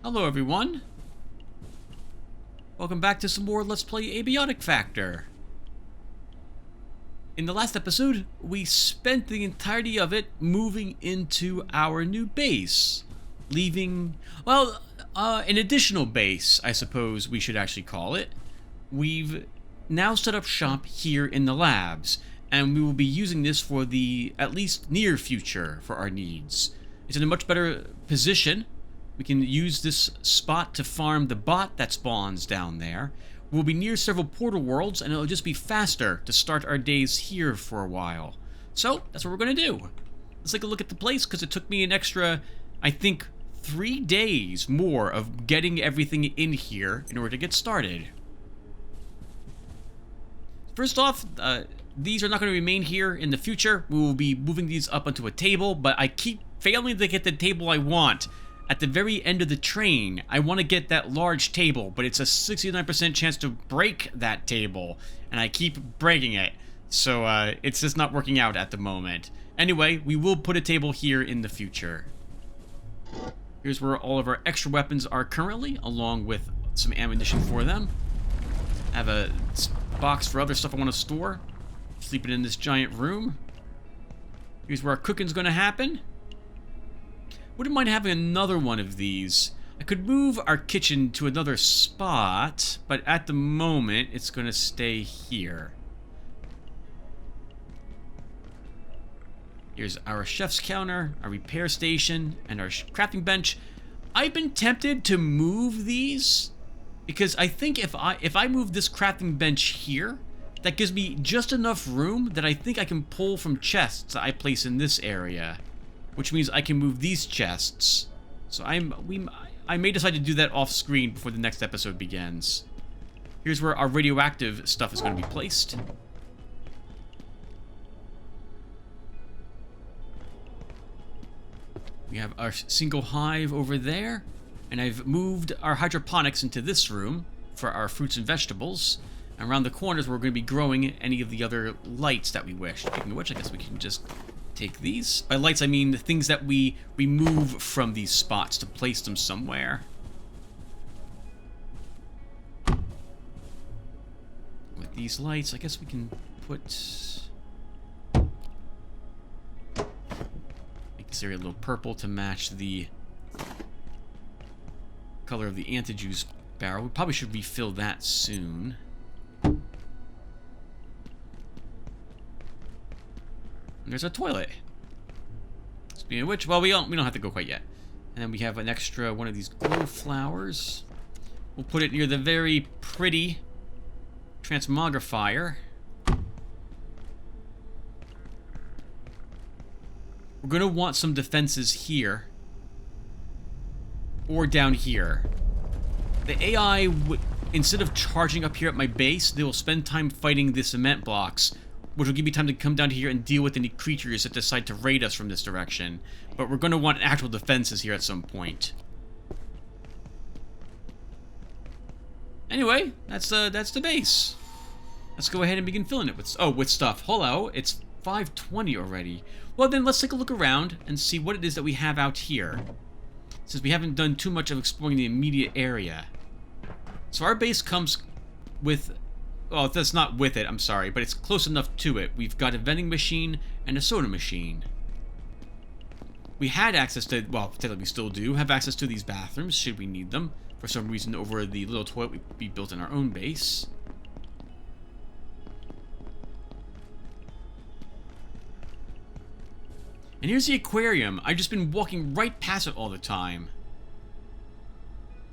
Hello everyone. Welcome back to some more Let's Play Abiotic Factor. In the last episode, we spent the entirety of it moving into our new base. Leaving, well, an additional base, I suppose we should actually call it. We've now set up shop here in the labs, and we will be using this for the, at least, near future for our needs. It's in a much better position. We can use this spot to farm the bot that spawns down there. We'll be near several portal worlds, and it'll just be faster to start our days here for a while. So, that's what we're going to do. Let's take a look at the place, because it took me an extra, I think, 3 days more of getting everything in here in order to get started. First off, these are not going to remain here in the future. We will be moving these up onto a table, but I keep failing to get the table I want. At the very end of the train, I want to get that large table, but it's a 69% chance to break that table, and I keep breaking it, so it's just not working out at the moment. Anyway, we will put a table here in the future. Here's where all of our extra weapons are currently, along with some ammunition for them. I have a box for other stuff I want to store. Sleeping in this giant room. Here's where our cooking's going to happen. Wouldn't mind having another one of these. I could move our kitchen to another spot, but at the moment, it's going to stay here. Here's our chef's counter, our repair station, and our crafting bench. I've been tempted to move these, because I think if I move this crafting bench here, that gives me just enough room that I think I can pull from chests that I place in this area. Which means I can move these chests. So I may decide to do that off screen before the next episode begins. Here's where our radioactive stuff is going to be placed. We have our single hive over there. And I've moved our hydroponics into this room for our fruits and vegetables. And around the corners we're going to be growing any of the other lights that we wish. Speaking of which, I guess we can just take these. By lights, I mean the things that we remove from these spots to place them somewhere. With these lights, I guess we can put... make this area a little purple to match the color of the anti-juice barrel. We probably should refill that soon. And there's a toilet. Speaking of which, well, we don't have to go quite yet. And then we have an extra one of these glow flowers. We'll put it near the very pretty transmogrifier. We're gonna want some defenses here. Or down here. The AI, instead of charging up here at my base, they will spend time fighting the cement blocks, which will give me time to come down here and deal with any creatures that decide to raid us from this direction. But we're going to want actual defenses here at some point. Anyway, that's the base. Let's go ahead and begin filling it with stuff. Hello, it's 5:20 already. Well then, let's take a look around and see what it is that we have out here, since we haven't done too much of exploring the immediate area. So our base comes with... well, that's not with it, I'm sorry, but it's close enough to it. We've got a vending machine and a soda machine. We had access to, well, technically we still do, have access to these bathrooms, should we need them, for some reason over the little toilet we built in our own base. And here's the aquarium. I've just been walking right past it all the time.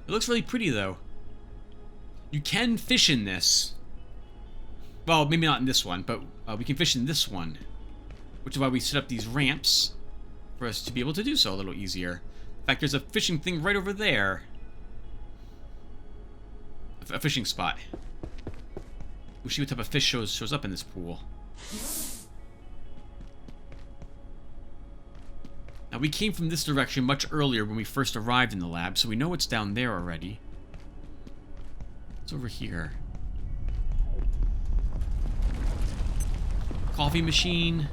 It looks really pretty, though. You can fish in this. Well, maybe not in this one, but we can fish in this one. Which is why we set up these ramps for us to be able to do so a little easier. In fact, there's a fishing thing right over there. A fishing spot. We'll see what type of fish shows up in this pool. Now, we came from this direction much earlier when we first arrived in the lab, so we know it's down there already. It's over here. coffee machine.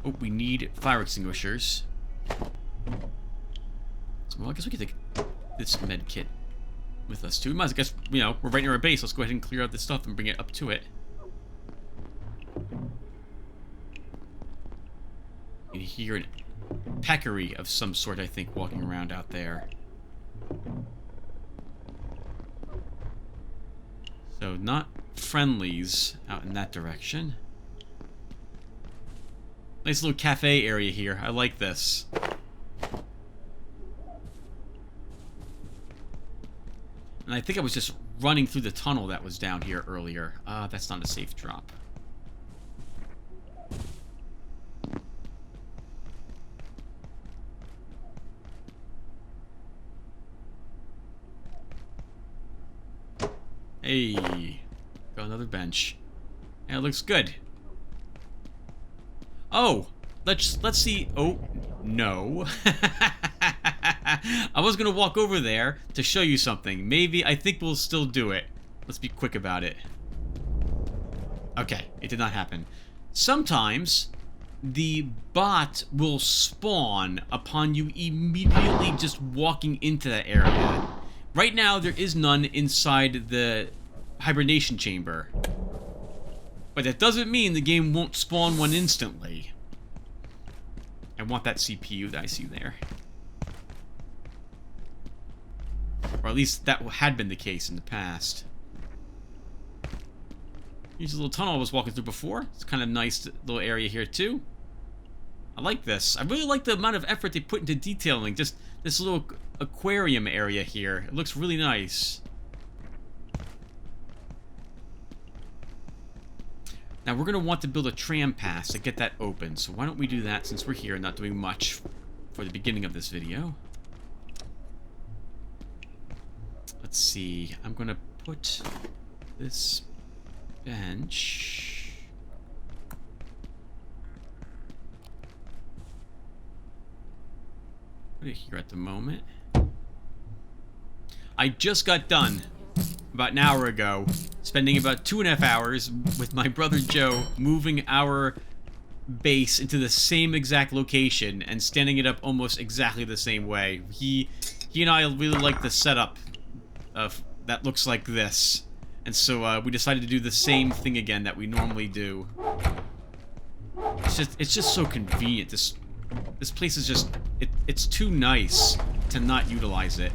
Oh, we need fire extinguishers. So, well, I guess we could take this med kit with us too. We might, I guess, you know, we're right near our base. Let's go ahead and clear out this stuff and bring it up to it. You hear a peccary of some sort, I think, walking around out there. So, not friendlies out in that direction. Nice little cafe area here. I like this. And I think I was just running through the tunnel that was down here earlier. That's not a safe drop. Hey, got another bench. And it looks good. Oh, let's see. Oh, no. I was gonna walk over there to show you something. Maybe, I think we'll still do it. Let's be quick about it. Okay, it did not happen. Sometimes the bot will spawn upon you immediately just walking into that area. Right now, there is none inside the hibernation chamber. But that doesn't mean the game won't spawn one instantly. I want that CPU that I see there. Or at least that had been the case in the past. Here's a little tunnel I was walking through before. It's kind of nice little area here too. I like this. I really like the amount of effort they put into detailing just this little aquarium area here. It looks really nice. Now we're going to want to build a tram pass to get that open. So why don't we do that since we're here and not doing much for the beginning of this video. Let's see. I'm going to put this bench... Put it here at the moment. I just got done about an hour ago, spending about 2.5 hours with my brother Joe moving our base into the same exact location and standing it up almost exactly the same way. He and I really like the setup of that looks like this, and so we decided to do the same thing again that we normally do. It's just so convenient. This place is just it's too nice to not utilize it.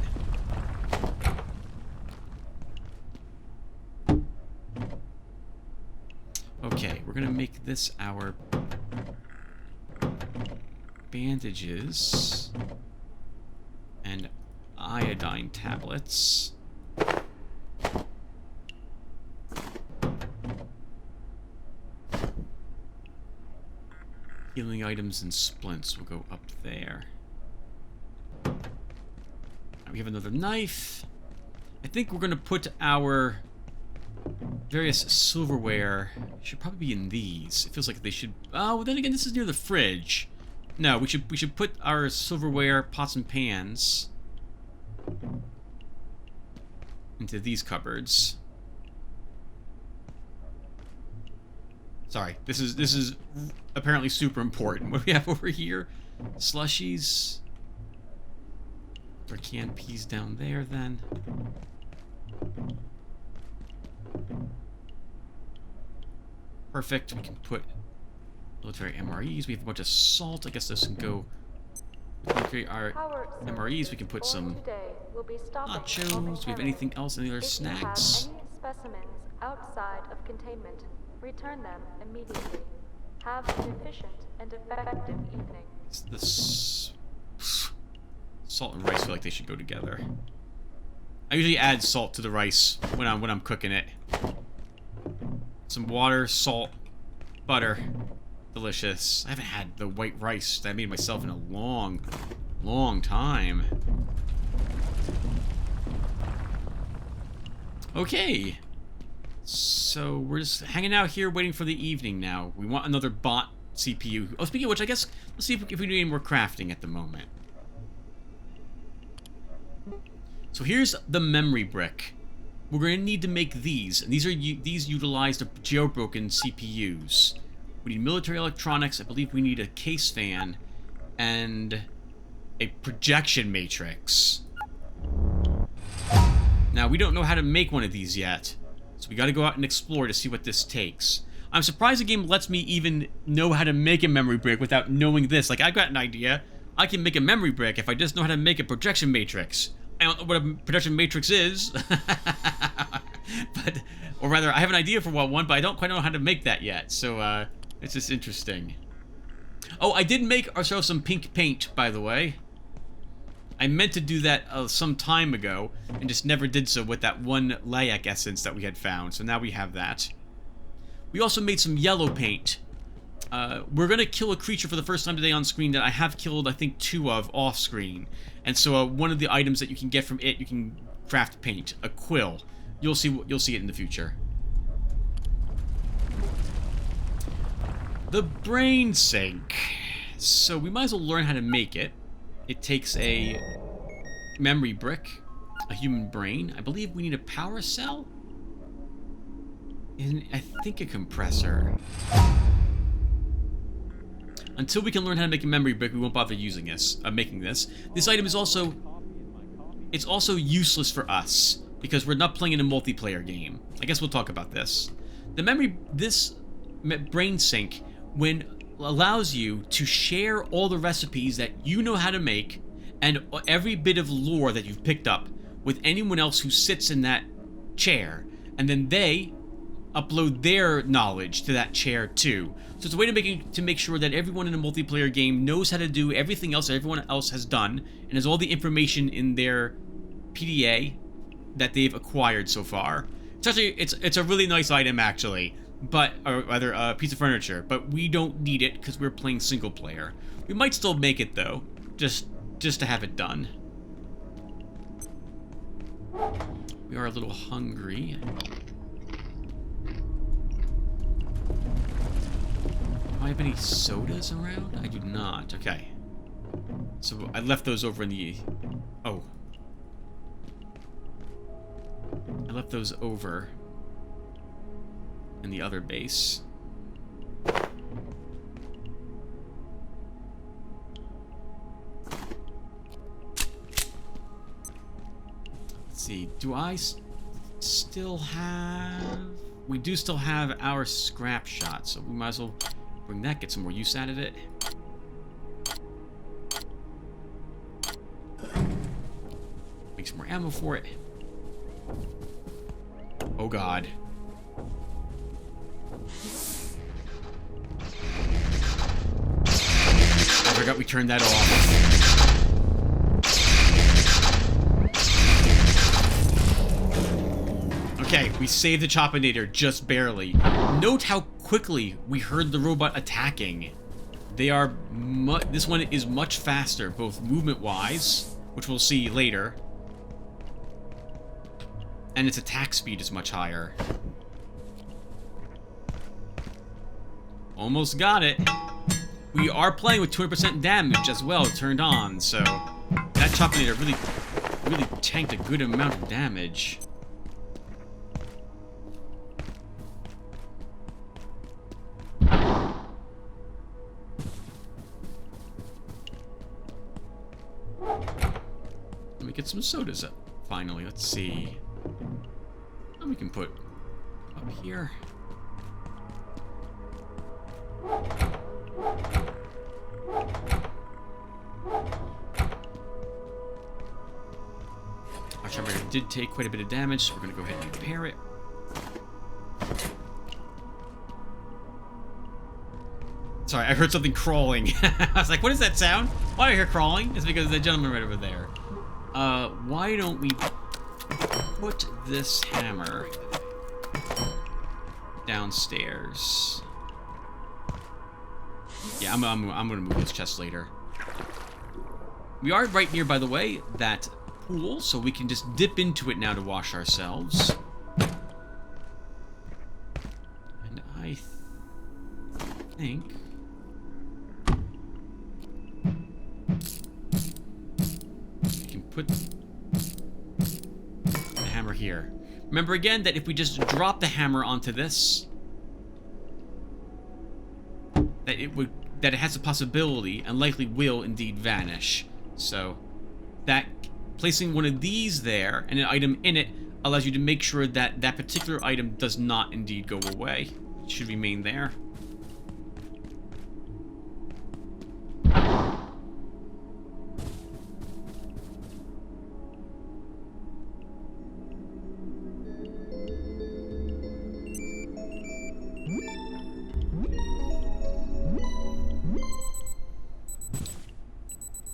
Okay, we're gonna make this our bandages and iodine tablets. Healing items and splints will go up there. Now we have another knife. I think we're gonna put our various silverware should probably be in these. It feels like they should. Oh, well, then again, this is near the fridge. No, we should put our silverware pots and pans into these cupboards. Sorry, this is apparently super important. What do we have over here? Slushies. Our canned peas down there, then. Perfect. We can put Lotaeri MREs. We have a bunch of salt. I guess this can go. We can create our MREs. We can put some nachos. Do we have anything else? Any other snacks? Any specimens outside of containment, return them immediately. Have an efficient and effective evening. This salt and rice feel like they should go together. I usually add salt to the rice when I'm cooking it. Some water, salt, butter. Delicious. I haven't had the white rice that I made myself in a long time. Okay. So we're just hanging out here waiting for the evening now. We want another bot CPU. Oh, speaking of which, I guess let's see if we need any more crafting at the moment. So here's the memory brick. We're going to need to make these, and these utilize the jailbroken CPUs. We need military electronics. I believe we need a case fan and a projection matrix. Now, we don't know how to make one of these yet, so we got to go out and explore to see what this takes. I'm surprised the game lets me even know how to make a memory brick without knowing this. Like, I've got an idea. I can make a memory brick if I just know how to make a projection matrix. I don't know what a projection matrix is. But, or rather, I have an idea for what one, but I don't quite know how to make that yet. So, it's just interesting. Oh, I did make ourselves some pink paint, by the way. I meant to do that some time ago, and just never did so with that one Layak essence that we had found. So now we have that. We also made some yellow paint. We're going to kill a creature for the first time today on screen that I have killed, I think, 2 of off-screen. And so one of the items that you can get from it, you can craft paint. A quill. You'll see it in the future. The brain sink. So we might as well learn how to make it. It takes a memory brick, a human brain. I believe we need a power cell. And I think a compressor. Until we can learn how to make a memory brick, we won't bother using this, making this. This item is also, it's also useless for us because we're not playing in a multiplayer game. I guess we'll talk about this. This brain sync, allows you to share all the recipes that you know how to make and every bit of lore that you've picked up with anyone else who sits in that chair, and then they upload their knowledge to that chair too. So it's a way to make sure that everyone in a multiplayer game knows how to do everything else that everyone else has done and has all the information in their PDA that they've acquired so far. It's actually it's a really nice item actually, but or rather a piece of furniture, but we don't need it because we're playing single player. We might still make it though, just to have it done. We are a little hungry. Do I have any sodas around? I do not. Okay. So I left those over in the... Oh. I left those over in the other base. Let's see. Do I still have... We do still have our scrap shot, so we might as well bring that, get some more use out of it. Make some more ammo for it. Oh god. I forgot we turned that off. Okay, we saved the Choppinator just barely. Note how quickly we heard the robot attacking. They are this one is much faster, both movement-wise, which we'll see later, and its attack speed is much higher. Almost got it. We are playing with 200% damage as well turned on, so that Choppinator really tanked a good amount of damage. Let me get some sodas up. Finally, let's see. And we can put up here. Our Choppinator did take quite a bit of damage, so we're going to go ahead and repair it. Sorry, I heard something crawling. I was like, what is that sound? Why do I hear crawling? It's because the gentleman right over there. Why don't we put this hammer downstairs? Yeah, I'm gonna move this chest later. We are right near, by the way, that pool, so we can just dip into it now to wash ourselves. And I think... put the hammer here. Remember again that if we just drop the hammer onto this, that it has a possibility and likely will indeed vanish. So that placing one of these there and an item in it allows you to make sure that that particular item does not indeed go away. It should remain there.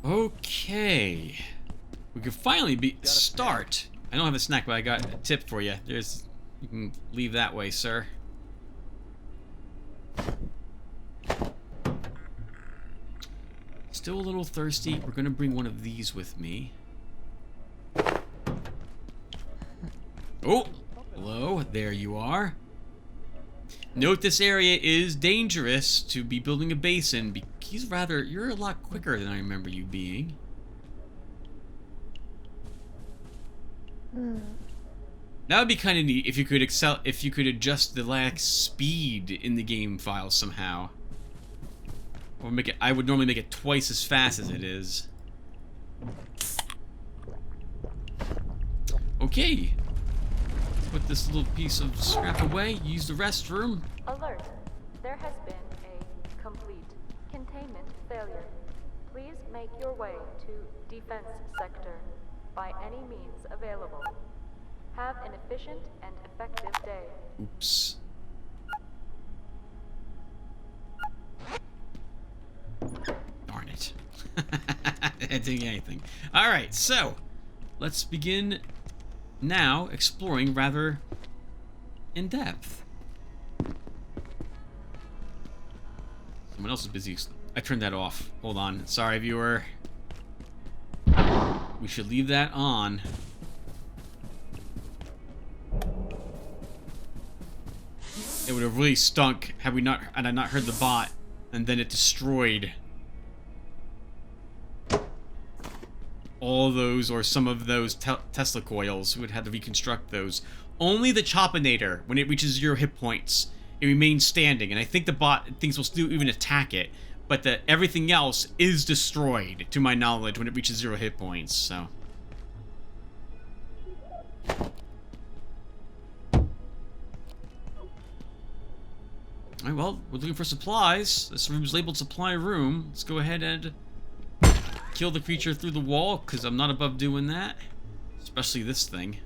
Okay, we can finally start. I don't have a snack, but I got a tip for you. You can leave that way, sir. Still a little thirsty. We're gonna bring one of these with me. Oh, hello, there you are. Note this area is dangerous to be building a base in. You're a lot quicker than I remember you being. That would be kind of neat if you could adjust the lag speed in the game file somehow. Or I would normally make it twice as fast as it is. Okay. Put this little piece of scrap away, use the restroom. Alert. There has been a complete containment failure. Please make your way to defense sector by any means available. Have an efficient and effective day. Oops. Darn it. I didn't do anything. Alright, so let's begin now exploring rather in depth. Someone else is busy. I turned that off. Hold on. Sorry, viewer. We should leave that on. It would have really stunk had I not heard the bot, and then it destroyed all those or some of those Tesla coils. We would have to reconstruct those. Only the Chopinator, when it reaches 0 hit points, it remains standing, and I think the bot thinks we'll still even attack it, but everything else is destroyed, to my knowledge, when it reaches 0 hit points, so. Alright, well, we're looking for supplies. This room's labeled supply room. Let's go ahead and kill the creature through the wall, because I'm not above doing that. Especially this thing.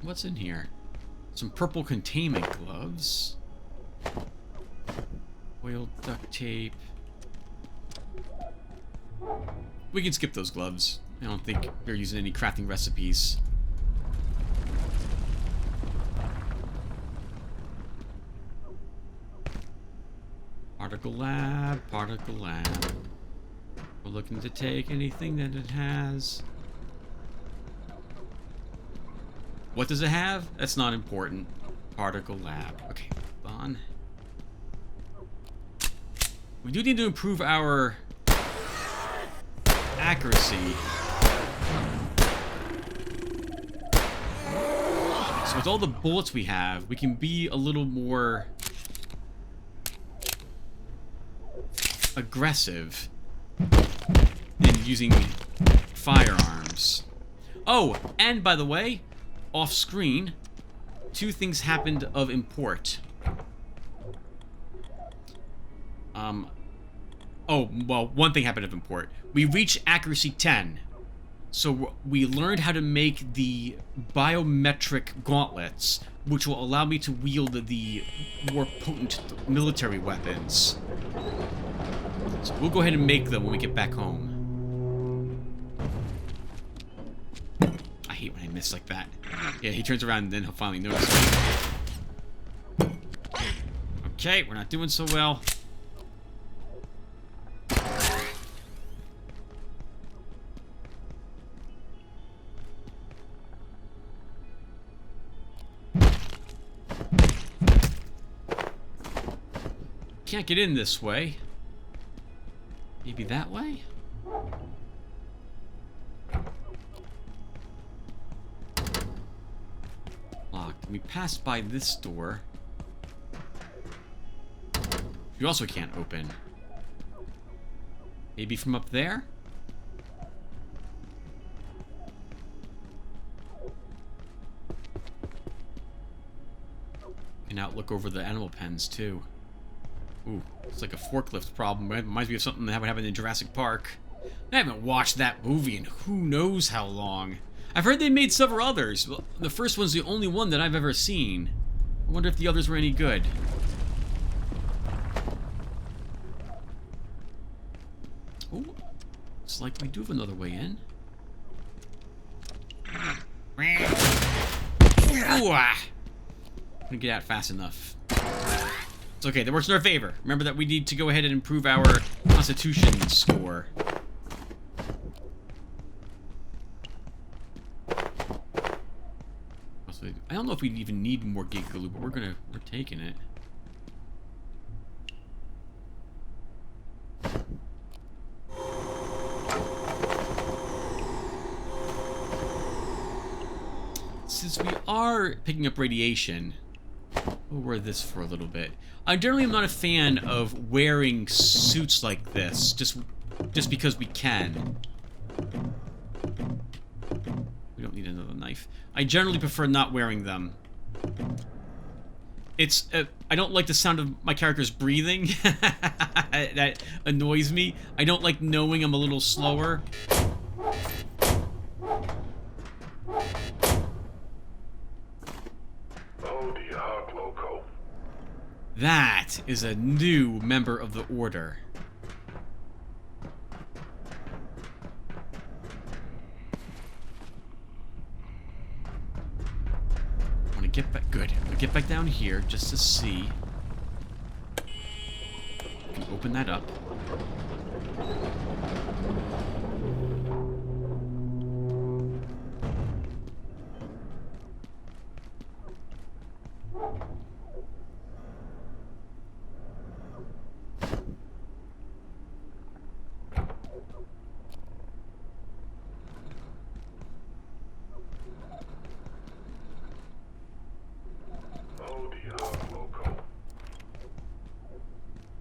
What's in here? Some purple containment gloves. Oil duct tape. We can skip those gloves. I don't think we're using any crafting recipes. Particle lab, particle lab. We're looking to take anything that it has. What does it have? That's not important. Particle lab. Okay, hold on. We do need to improve our accuracy. So with all the bullets we have, we can be a little more aggressive in using firearms. Oh, and by the way, off screen, 2 things happened of import. Oh, well, 1 thing happened of import. We reached accuracy 10. So we learned how to make the biometric gauntlets, which will allow me to wield the more potent military weapons. So we'll go ahead and make them when we get back home. I hate when I miss like that. Yeah, he turns around and then he'll finally notice me. Okay, we're not doing so well. can't get in this way. Maybe that way? Locked. We passed by this door. You also can't open. Maybe from up there? Can outlook over the animal pens too. Ooh, it's like a forklift problem. It reminds me of something that would happen in Jurassic Park. I haven't watched that movie in who knows how long. I've heard they made several others. Well, the first one's the only one that I've ever seen. I wonder if the others were any good. Oh, looks like we do have another way in. Ooh, ah. Couldn't get out fast enough. It's okay, that works in our favor. Remember that we need to go ahead and improve our Constitution score. I don't know if we even need more Gigaloo, but we're taking it. Since we are picking up radiation, we'll wear this for a little bit. I generally am not a fan of wearing suits like this, just because we can. We don't need another knife. I generally prefer not wearing them. It's, I don't like the sound of my character's breathing. That annoys me. I don't like knowing I'm a little slower. That is a new member of the Order. I want to get back. Good. I'm gonna get back down here just to see. I can open that up.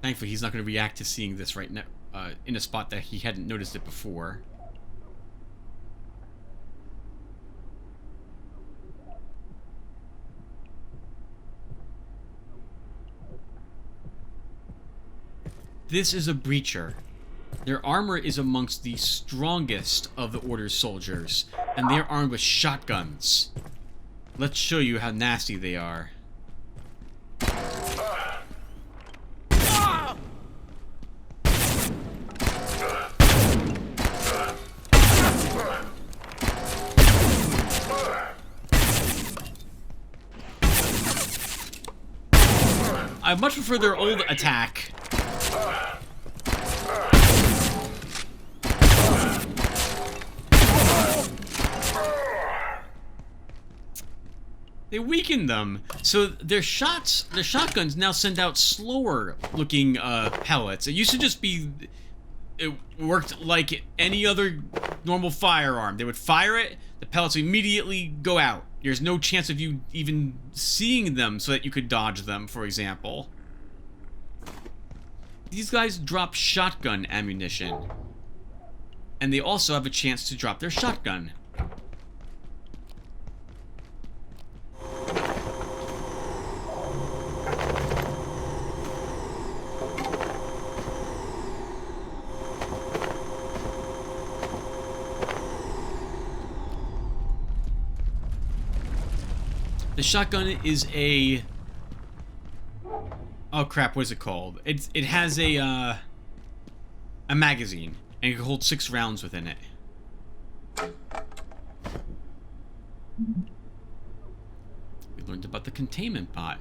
Thankfully, he's not going to react to seeing this right now, in a spot that he hadn't noticed it before. This is a breacher. Their armor is amongst the strongest of the Order's soldiers, and they're armed with shotguns. Let's show you how nasty they are. I much prefer their old attack. They weakened them, so their shotguns now send out slower looking pellets. It used to just be, it worked like any other normal firearm. They would fire it, the pellets would immediately go out. There's no chance of you even seeing them so that you could dodge them, for example. These guys drop shotgun ammunition. And they also have a chance to drop their shotgun. The shotgun is a... Oh crap, what is it called? It has a magazine, and it can hold 6 rounds within it. We learned about the containment bot.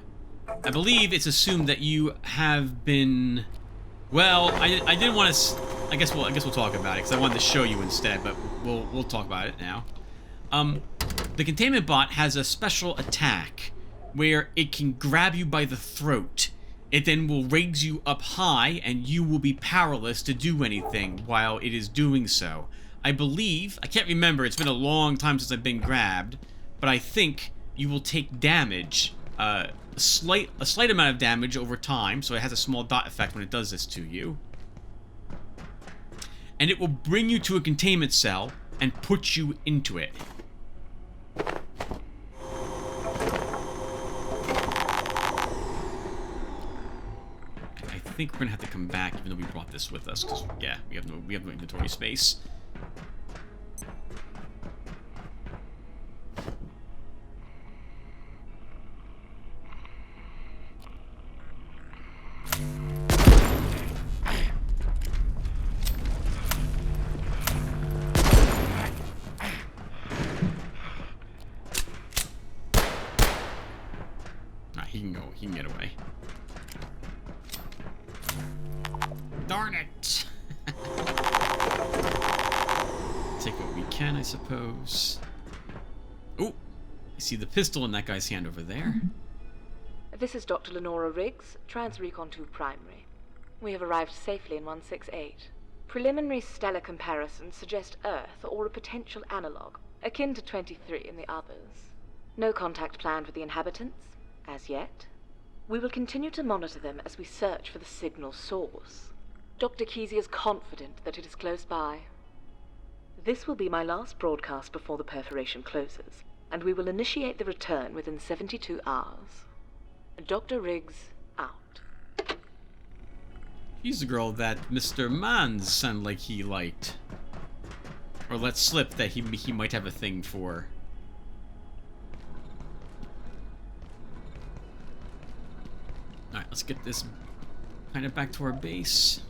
I believe it's assumed that you have been... Well, I didn't want to... I guess we'll talk about it, because I wanted to show you instead, but we'll talk about it now. The containment bot has a special attack where it can grab you by the throat it then will raise you up high, and you will be powerless to do anything while it is doing so. I believe, I can't remember, it's been a long time since I've been grabbed, but I think you will take damage, a slight amount of damage over time, so it has a small dot effect when it does this to you. And it will bring you to a containment cell and put you into it. I think we're gonna have to come back, even though we brought this with us, because yeah, we have no inventory space. He can get away. Darn it! Take what we can, I suppose. Oh, I see the pistol in that guy's hand over there. This is Dr. Lenora Riggs, Trans-Recon 2 Primary. We have arrived safely in 168. Preliminary stellar comparisons suggest Earth or a potential analog, akin to 23 in the others. No contact planned with the inhabitants, as yet. We will continue to monitor them as we search for the signal source. Dr. Kesey is confident that it is close by. This will be my last broadcast before the perforation closes, and we will initiate the return within 72 hours. Dr. Riggs, out. She's the girl that Mr. Mans sounded like he liked. Or let slip that he might have a thing for. Alright, let's get this kind of back to our base.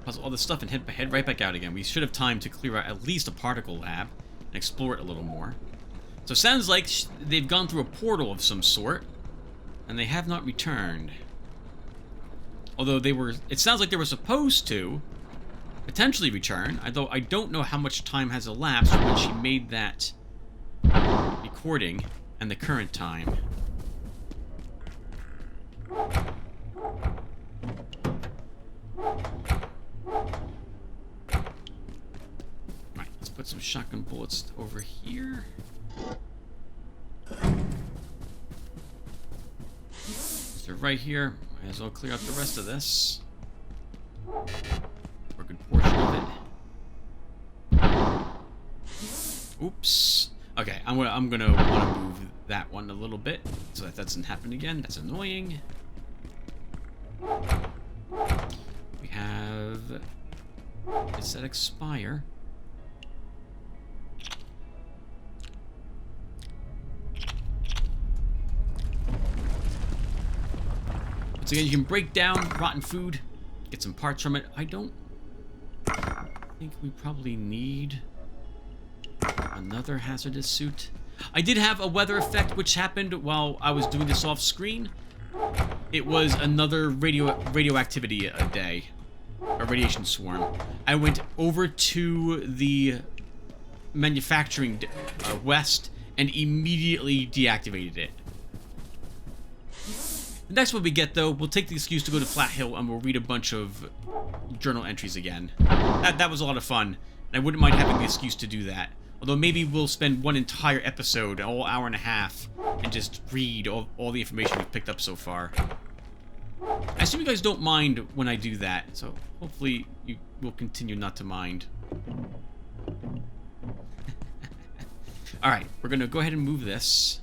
Puzzle all this stuff and head right back out again. We should have time to clear out at least a particle lab and explore it a little more. So it sounds like they've gone through a portal of some sort, and they have not returned. Although it sounds like they were supposed to potentially return, although I don't know how much time has elapsed when she made that recording and the current time. Right, let's put some shotgun bullets over here. So right here, might as well clear out the rest of this. Or a good portion of it. Oops. Okay, I'm gonna want to move that one a little bit so that doesn't happen again. That's annoying. We have... Does that expire? Once again, you can break down rotten food, get some parts from it. I don't think we probably need another hazardous suit. I did have a weather effect which happened while I was doing this off screen. It was another radioactivity a day, a radiation swarm. I went over to the manufacturing west and immediately deactivated it. The next one we get, though, we'll take the excuse to go to Flat Hill and we'll read a bunch of journal entries again. That was a lot of fun, and I wouldn't mind having the excuse to do that. Although maybe we'll spend one entire episode, a whole hour and a half, and just read all the information we've picked up so far. I assume you guys don't mind when I do that, so hopefully you will continue not to mind. Alright, we're going to go ahead and move this.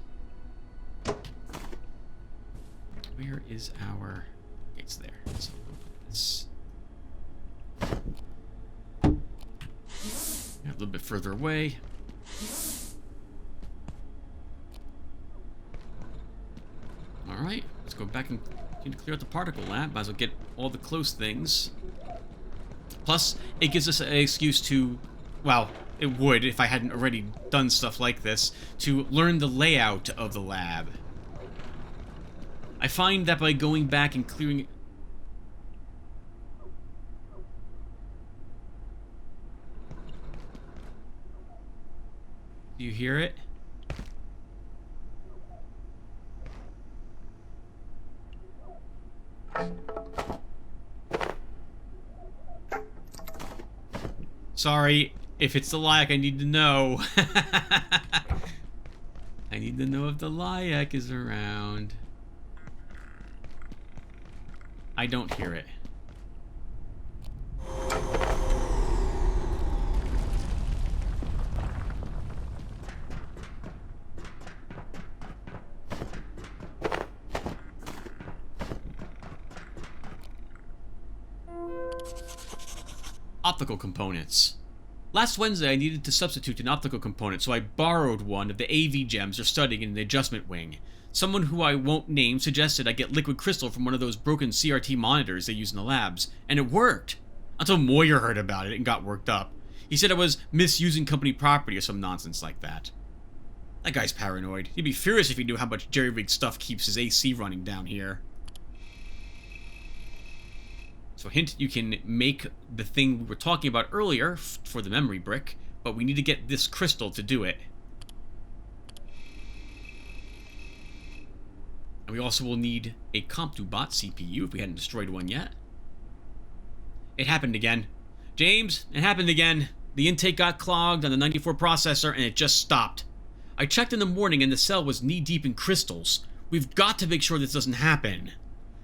Where is our... It's there. So we'll put this a little bit further away. Alright, let's go back and clear out the particle lab. Might as well get all the close things. Plus, it gives us an excuse to, well, it would if I hadn't already done stuff like this, to learn the layout of the lab. I find that by going back and clearing... Do you hear it? Sorry, if it's the Lyak, I need to know. I need to know if the Lyak is around. I don't hear it. Optical components. Last Wednesday, I needed to substitute an optical component, so I borrowed one of the AV gems they're studying in the adjustment wing. Someone who I won't name suggested I get liquid crystal from one of those broken CRT monitors they use in the labs, and it worked. Until Moyer heard about it and got worked up. He said I was misusing company property or some nonsense like that. That guy's paranoid. He'd be furious if he knew how much jerry-rigged stuff keeps his AC running down here. So hint, you can make the thing we were talking about earlier for the memory brick, but we need to get this crystal to do it. And we also will need a CompuBot CPU if we hadn't destroyed one yet. It happened again. James, it happened again. The intake got clogged on the 94 processor and it just stopped. I checked in the morning and the cell was knee-deep in crystals. We've got to make sure this doesn't happen.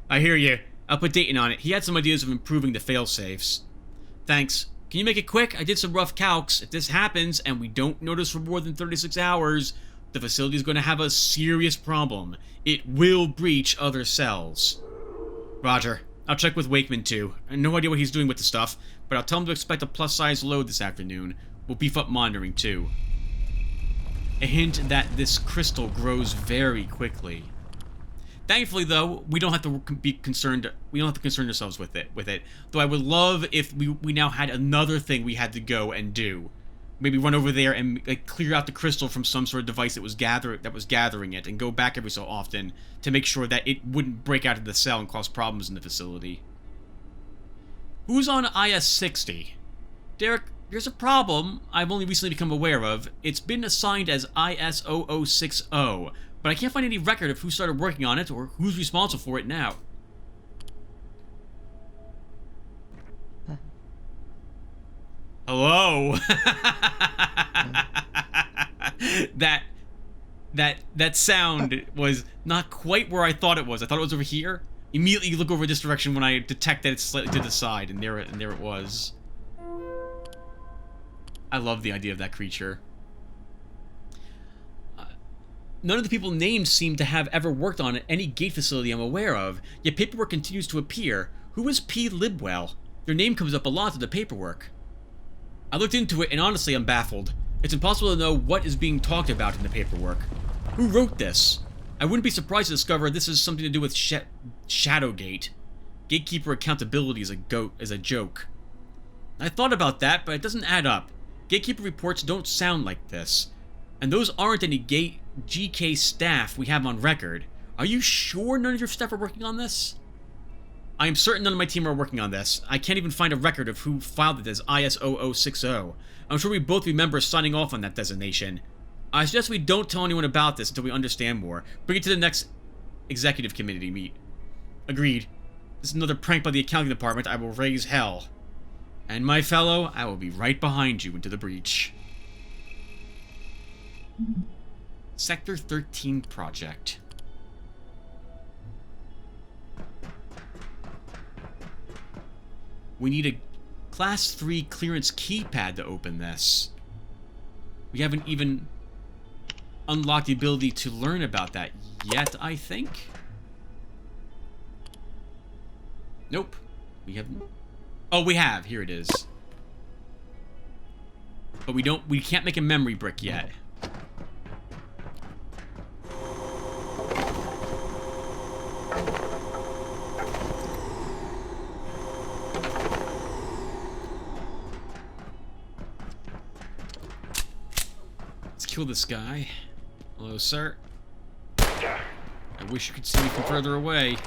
I hear you. I'll put Dayton on it. He had some ideas of improving the failsafes. Thanks. Can you make it quick? I did some rough calcs. If this happens and we don't notice for more than 36 hours, the facility is going to have a serious problem. It will breach other cells. Roger. I'll check with Wakeman too. I have no idea what he's doing with the stuff, but I'll tell him to expect a plus-size load this afternoon. We'll beef up monitoring too. A hint that this crystal grows very quickly. Thankfully, though, we don't have to be concerned. We don't have to concern ourselves with it. Though I would love if we now had another thing we had to go and do. Maybe run over there and like, clear out the crystal from some sort of device that was gathering it, and go back every so often to make sure that it wouldn't break out of the cell and cause problems in the facility. Who's on IS-60? Derek, there's a problem I've only recently become aware of. It's been assigned as IS-0060. But I can't find any record of who started working on it or who's responsible for it now. Hello? That sound was not quite where I thought it was. I thought it was over here. Immediately you look over this direction when I detect that it's slightly to the side, and there it was. I love the idea of that creature. None of the people named seem to have ever worked on any gate facility I'm aware of, yet paperwork continues to appear. Who is P. Libwell? Their name comes up a lot in the paperwork. I looked into it, and honestly, I'm baffled. It's impossible to know what is being talked about in the paperwork. Who wrote this? I wouldn't be surprised to discover this is something to do with Shadowgate. Gatekeeper accountability is a joke. I thought about that, but it doesn't add up. Gatekeeper reports don't sound like this. And those aren't any GK staff we have on record. Are you sure none of your staff are working on this? I am certain none of my team are working on this. I can't even find a record of who filed it as IS-0060. I'm sure we both remember signing off on that designation. I suggest we don't tell anyone about this until we understand more. Bring it to the next executive committee meet. Agreed. This is another prank by the accounting department. I will raise hell. And my fellow, I will be right behind you into the breach. Sector 13 project. We need a Class 3 clearance keypad to open this. We haven't even unlocked the ability to learn about that yet, I think. Nope. We haven't. Oh, we have. Here it is. But we can't make a memory brick yet. Kill this guy. Hello, sir. I wish you could see me from further away.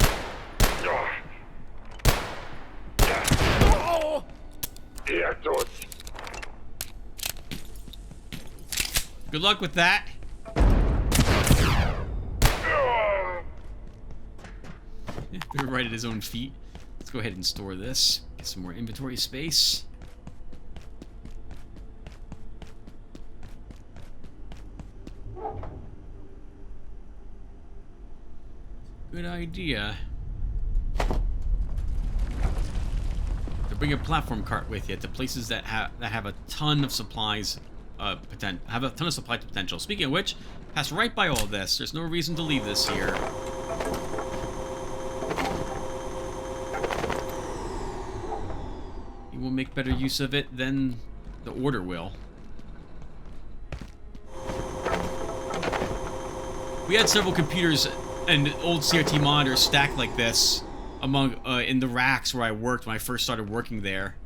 Good luck with that. Put it right at his own feet. Let's go ahead and store this. Get some more inventory space. Good idea. To bring a platform cart with you to places that have a ton of supplies, have a ton of supply potential. Speaking of which, pass right by all this. There's no reason to leave this here. You will make better use of it than the Order will. We had several computers and old CRT monitors stacked like this among in the racks where I worked when I first started working there.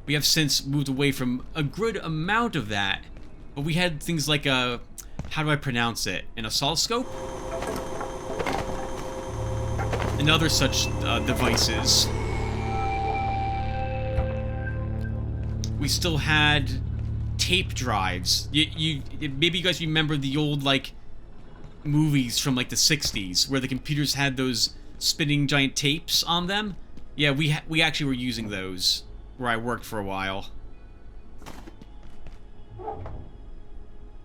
We have since moved away from a good amount of that, but we had things like a, how do I pronounce it, an oscilloscope? And other such devices. We still had tape drives. Maybe you guys remember the old, like, movies from, like, the 60s, where the computers had those spinning giant tapes on them? Yeah, we actually were using those, where I worked for a while.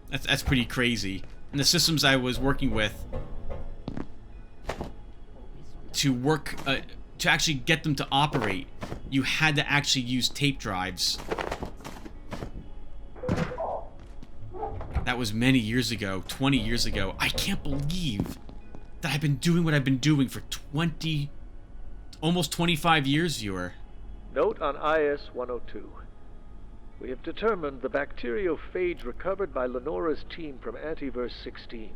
That's pretty crazy. And the systems I was working with, to actually get them to operate, you had to actually use tape drives. That was many years ago, 20 years ago. I can't believe that I've been doing what I've been doing for almost 25 years, viewer. Note on IS-102. We have determined the bacteriophage recovered by Lenora's team from Antiverse 16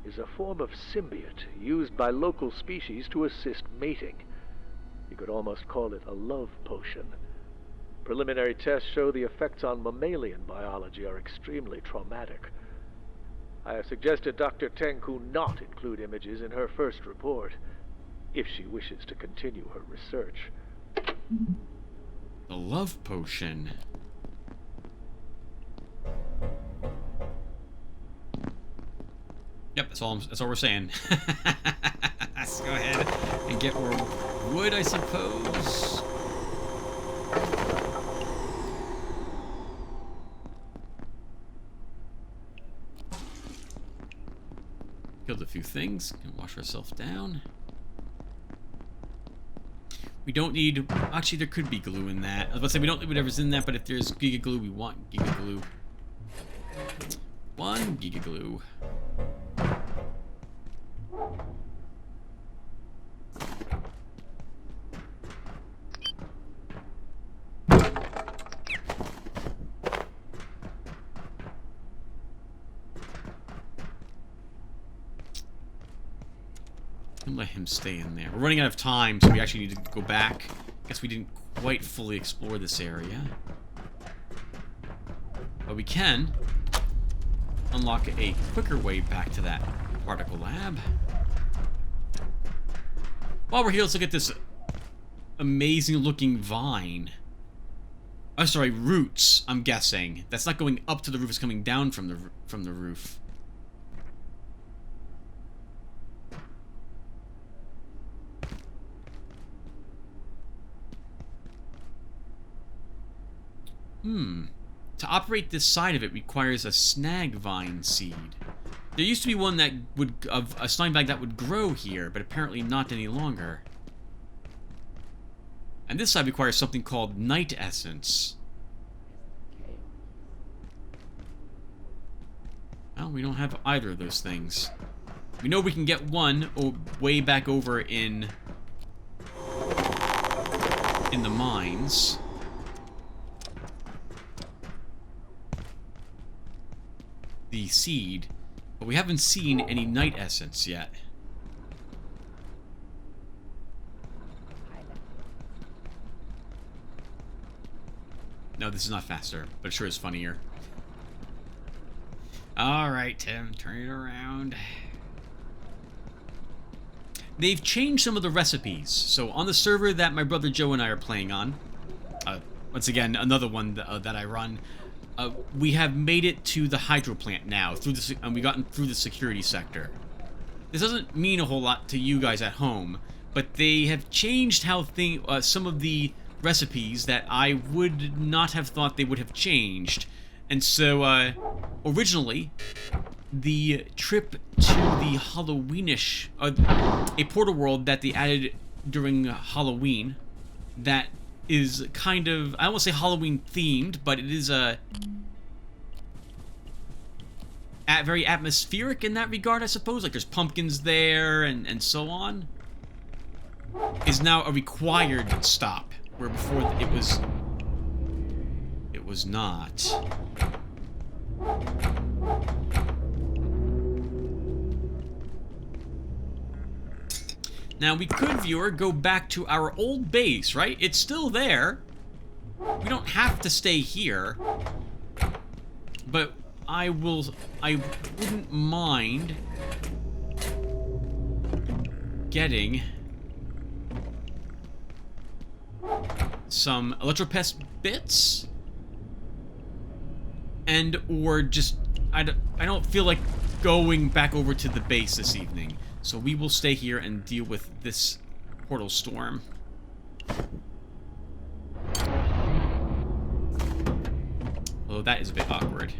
is a form of symbiote used by local species to assist mating. You could almost call it a love potion. Preliminary tests show the effects on mammalian biology are extremely traumatic. I have suggested Dr. Tenku not include images in her first report, if she wishes to continue her research. The love potion. Yep, that's all we're saying. Let's go ahead and get more wood, I suppose. Killed a few things. Can wash ourselves down. We don't need... Actually, there could be glue in that. I was about to say we don't need whatever's in that, but if there's Giga Glue, we want Giga Glue. 1 Giga Glue. Let him stay in there. We're running out of time, so we actually need to go back. Guess we didn't quite fully explore this area. But we can unlock a quicker way back to that particle lab. While we're here, let's look at this amazing looking vine. Oh, sorry, roots, I'm guessing. That's not going up to the roof, it's coming down from the roof. To operate this side of it requires a snag vine seed. There used to be one that would, a slime bag that would grow here, but apparently not any longer. And this side requires something called night essence. Well, we don't have either of those things. We know we can get one way back over in the mines. The seed, but we haven't seen any night essence yet. No, this is not faster, but it sure is funnier. Alright, Tim, turn it around. They've changed some of the recipes. So on the server that my brother Joe and I are playing on, once again, another one that I run, we have made it to the hydro plant now, and we've gotten through the security sector. this doesn't mean a whole lot to you guys at home, but they have changed how some of the recipes that I would not have thought they would have changed. And so, originally, the trip to the Halloweenish, a portal world that they added during Halloween, that is kind of, I won't say Halloween themed, but it is very atmospheric in that regard, I suppose. Like, there's pumpkins there and so on. Is now a required stop, where before it was not. Now, we could, viewer, go back to our old base, right? It's still there. We don't have to stay here. But I wouldn't mind getting some Electropest bits. And, or just, I don't feel like going back over to the base this evening. So we will stay here and deal with this portal storm. Although that is a bit awkward.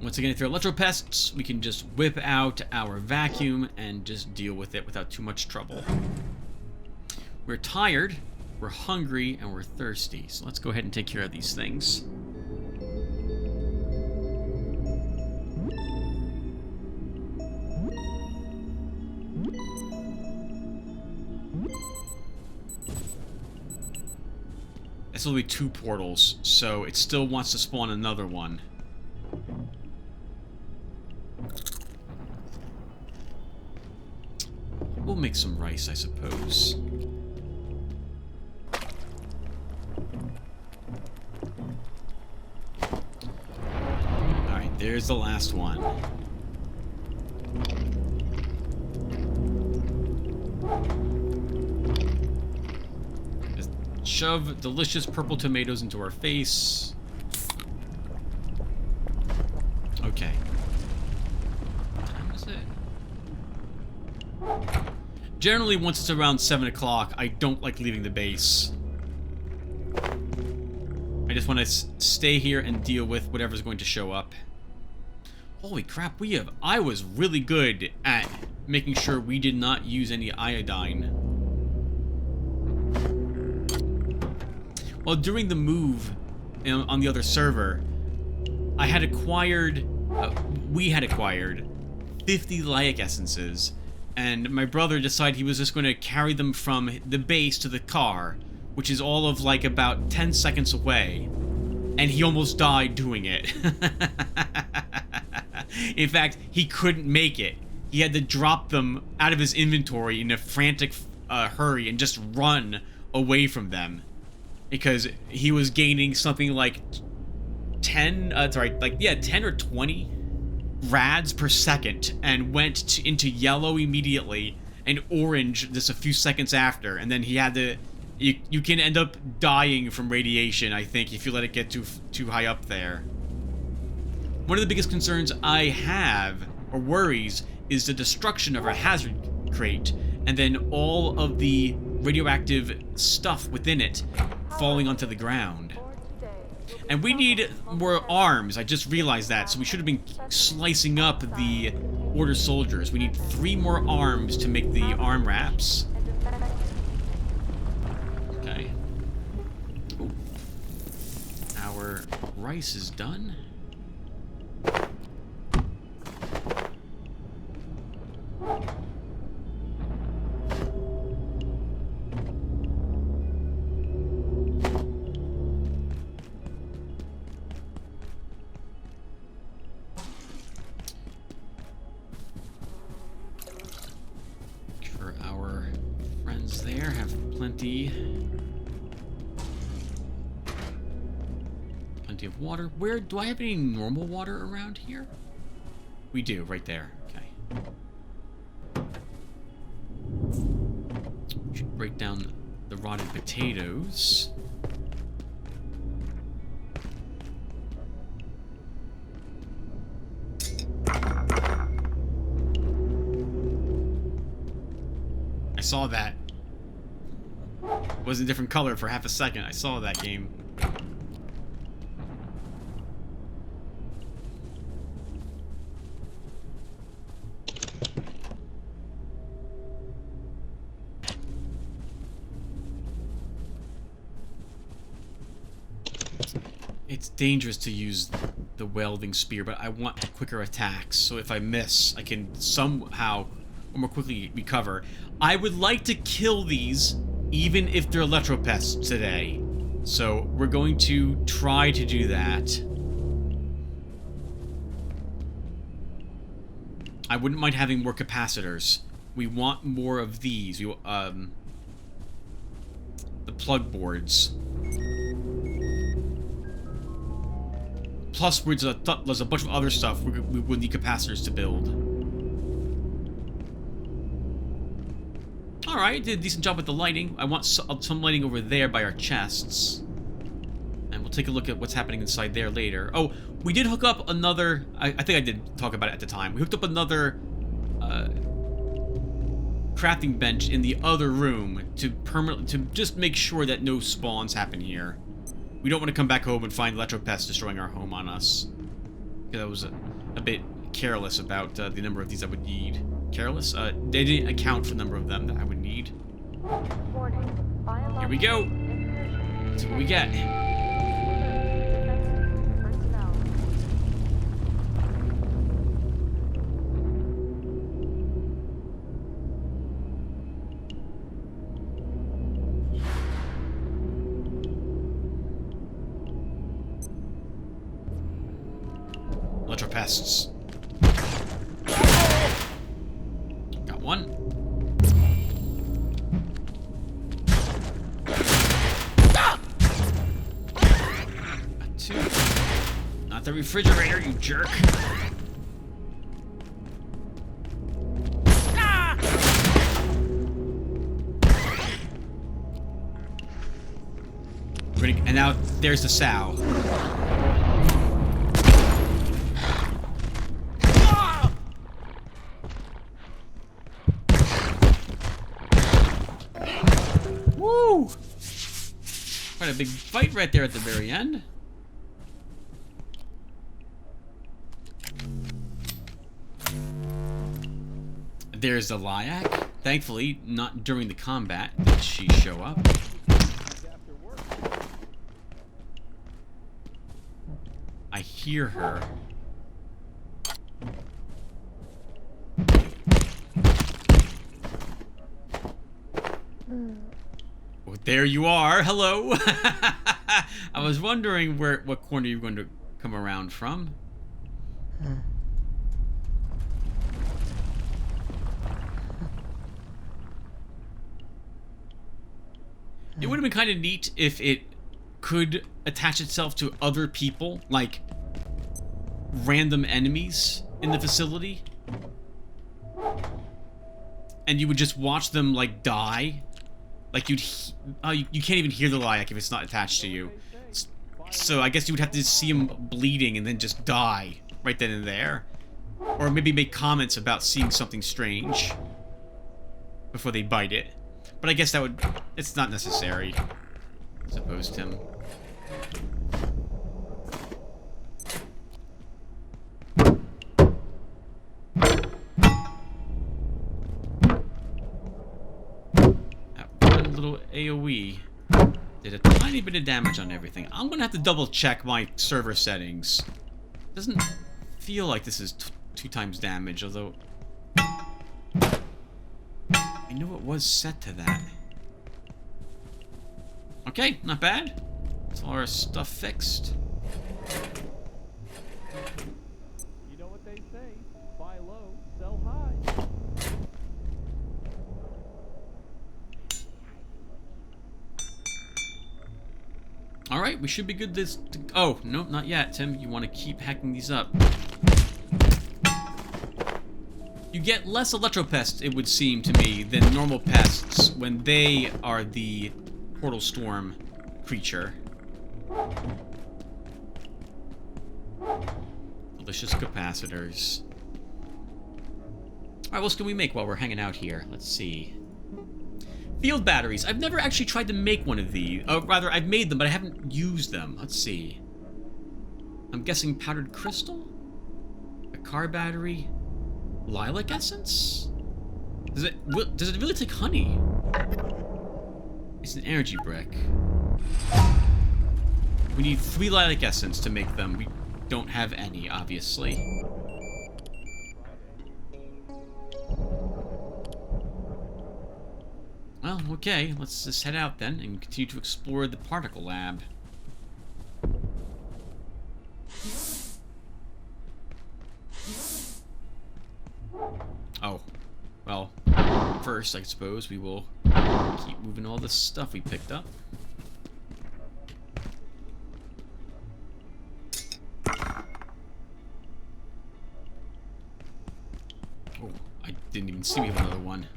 Once again, if they're electropests, we can just whip out our vacuum and just deal with it without too much trouble. We're tired, we're hungry, and we're thirsty. So let's go ahead and take care of these things. It's only 2 portals, so it still wants to spawn another one. We'll make some rice, I suppose. Alright, there's the last one. Just shove delicious purple tomatoes into our face. Okay. What time is it? Generally, once it's around 7 o'clock, I don't like leaving the base. I just want to stay here and deal with whatever's going to show up. Holy crap, I was really good at making sure we did not use any iodine. Well, during the move on the other server, we had acquired 50 Laic essences, and my brother decided he was just going to carry them from the base to the car, which is all of like about 10 seconds away, and he almost died doing it. In fact, he couldn't make it. He had to drop them out of his inventory in a frantic hurry and just run away from them, because he was gaining something like 10 or 20 rads per second, and went into yellow immediately and orange just a few seconds after, and then he had to you can end up dying from radiation, I think, if you let it get too high up there. One of the biggest concerns I have, or worries, is the destruction of our hazard crate, and then all of the radioactive stuff within it falling onto the ground. And we need more arms, I just realized that, so we should have been slicing up the Order soldiers. We need 3 more arms to make the arm wraps. Okay. Ooh. Our rice is done. Plenty of water. Where do I have any normal water around here? We do, right there. Okay. break down the rotted potatoes. I saw that. It was a different color for half a second. I saw that game. It's dangerous to use the welding spear, but I want quicker attacks, so if I miss, I can somehow or more quickly recover. I would like to kill these, even if they're electropests today. So we're going to try to do that. I wouldn't mind having more capacitors. We want more of these. The plug boards. Plus, there's a bunch of other stuff we would need capacitors to build. Alright, did a decent job with the lighting. I want some lighting over there by our chests. And we'll take a look at what's happening inside there later. Oh, we did hook up another... I think I did talk about it at the time. We hooked up another crafting bench in the other room to just make sure that no spawns happen here. We don't want to come back home and find electropests destroying our home on us. Because I was a bit careless about the number of these I would need. Careless? They didn't account for the number of them that I would need. Here we go! That's what we get. Electropests. Got one. Got two. Not the refrigerator, you jerk. And now there's the sow. Woo! Quite a big fight right there at the very end. There's the Lyak. Thankfully, not during the combat did she show up. I hear her. Well, there you are. Hello. I was wondering what corner you were going to come around from. It would have been kind of neat if it could attach itself to other people, like random enemies in the facility. And you would just watch them, like, die. Like, you can't even hear the Lyak if it's not attached to you. So I guess you would have to see him bleeding and then just die right then and there. Or maybe make comments about seeing something strange before they bite it. But I guess that would... it's not necessary, I suppose, Tim. That one little AoE did a tiny bit of damage on everything. I'm gonna have to double check my server settings. Doesn't feel like this is 2 times damage, although... I know it was set to that. Okay, not bad. That's all our stuff fixed. You know what they say, buy low, sell high. Alright, we should be good this... oh, no, not yet, Tim. You want to keep hacking these up. You get less electropests, it would seem to me, than normal pests when they are the portal storm creature. Delicious capacitors. Alright, what else can we make while we're hanging out here? Let's see. Field batteries. I've never actually tried to make one of these. Rather, I've made them, but I haven't used them. Let's see. I'm guessing powdered crystal? A car battery? Lilac essence? Does it really take honey? It's an energy brick. We need 3 lilac essence to make them. We don't have any, obviously. Well, okay, let's just head out then and continue to explore the particle lab. Oh, well, first, I suppose we will keep moving all this stuff we picked up. Oh, I didn't even see we have another one.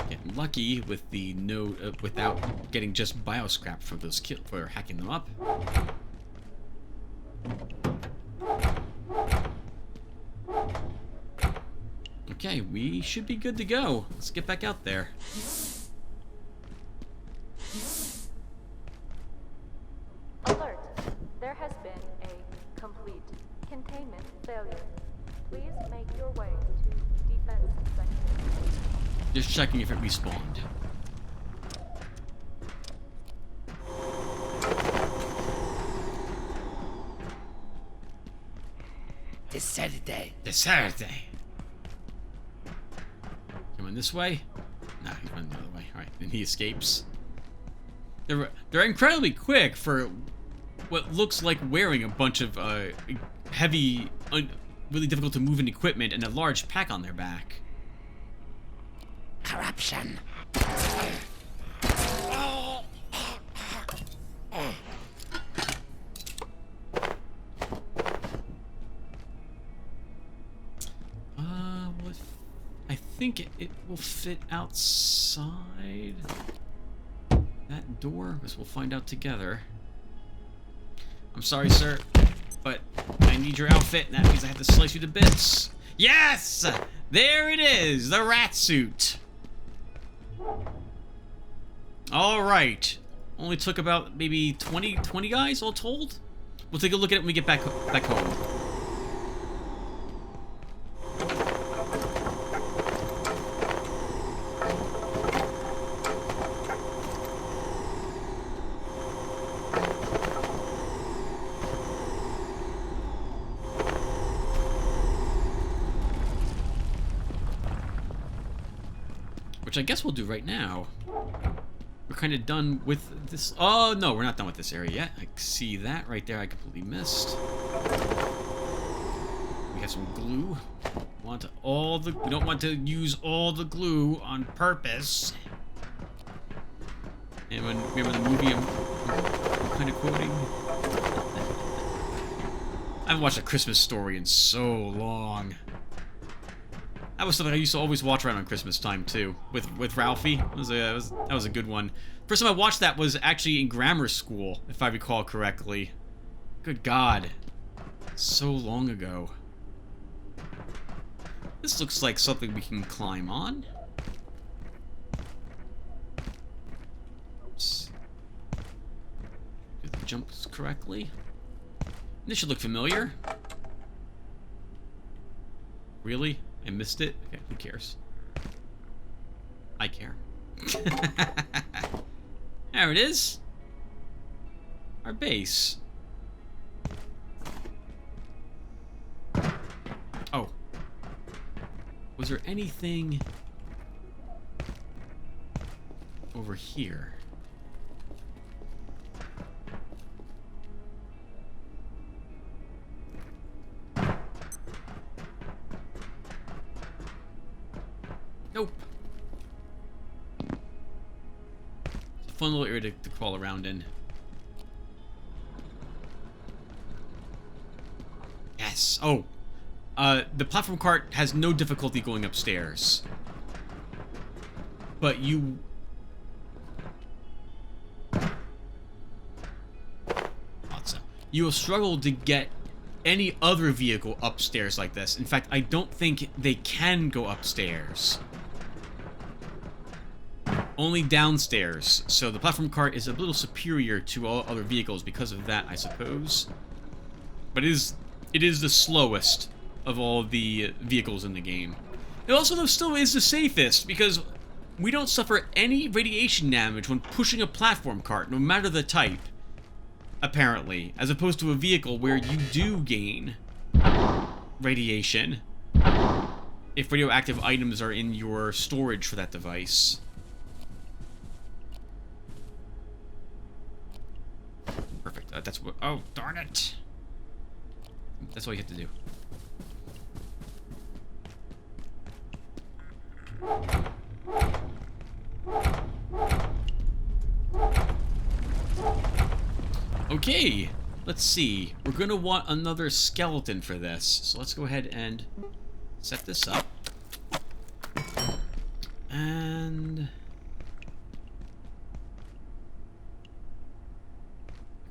Getting lucky with the node without getting just bioscrap for those for hacking them up. Okay, we should be good to go. Let's get back out there. Alert! There has been a complete containment failure. Please make your way to defense sector. Just checking if it respawned. Deserte. Coming this way? Nah, he's running the other way. Alright, then he escapes. They're incredibly quick for what looks like wearing a bunch of heavy, really difficult to move in equipment and a large pack on their back. Corruption. Well, I think it will fit outside that door, as we'll find out together. I'm sorry, sir, but I need your outfit, and that means I have to slice you to bits. Yes! There it is, the rat suit. All right. Only took about maybe 20 guys all told. We'll take a look at it when we get back home. Which I guess we'll do right now. We're kind of done with this. Oh, no, we're not done with this area yet. I see that right there. I completely missed. We have some glue. We don't want to use all the glue on purpose. And remember the movie I'm kind of quoting? I haven't watched A Christmas Story in so long. That was something I used to always watch around on Christmas time too, with Ralphie. That was a good one. First time I watched that was actually in grammar school, if I recall correctly. Good God, so long ago. This looks like something we can climb on. Oops. Do the jumps correctly. This should look familiar. Really? I missed it? Okay, who cares? I care. There it is. Our base. Oh. Was there anything over here? Nope. It's a fun little area to crawl around in. Yes. Oh. The platform cart has no difficulty going upstairs. But you... You will struggle to get any other vehicle upstairs like this. In fact, I don't think they can go upstairs. Only downstairs. So the platform cart is a little superior to all other vehicles because of that, I suppose. But it is the slowest of all the vehicles in the game. It also, though, still is the safest, because we don't suffer any radiation damage when pushing a platform cart, no matter the type. Apparently, as opposed to a vehicle where you do gain radiation if radioactive items are in your storage for that device. Perfect. That's what... Oh, darn it! That's all you have to do. Okay, let's see. We're gonna want another skeleton for this, so let's go ahead and set this up. And...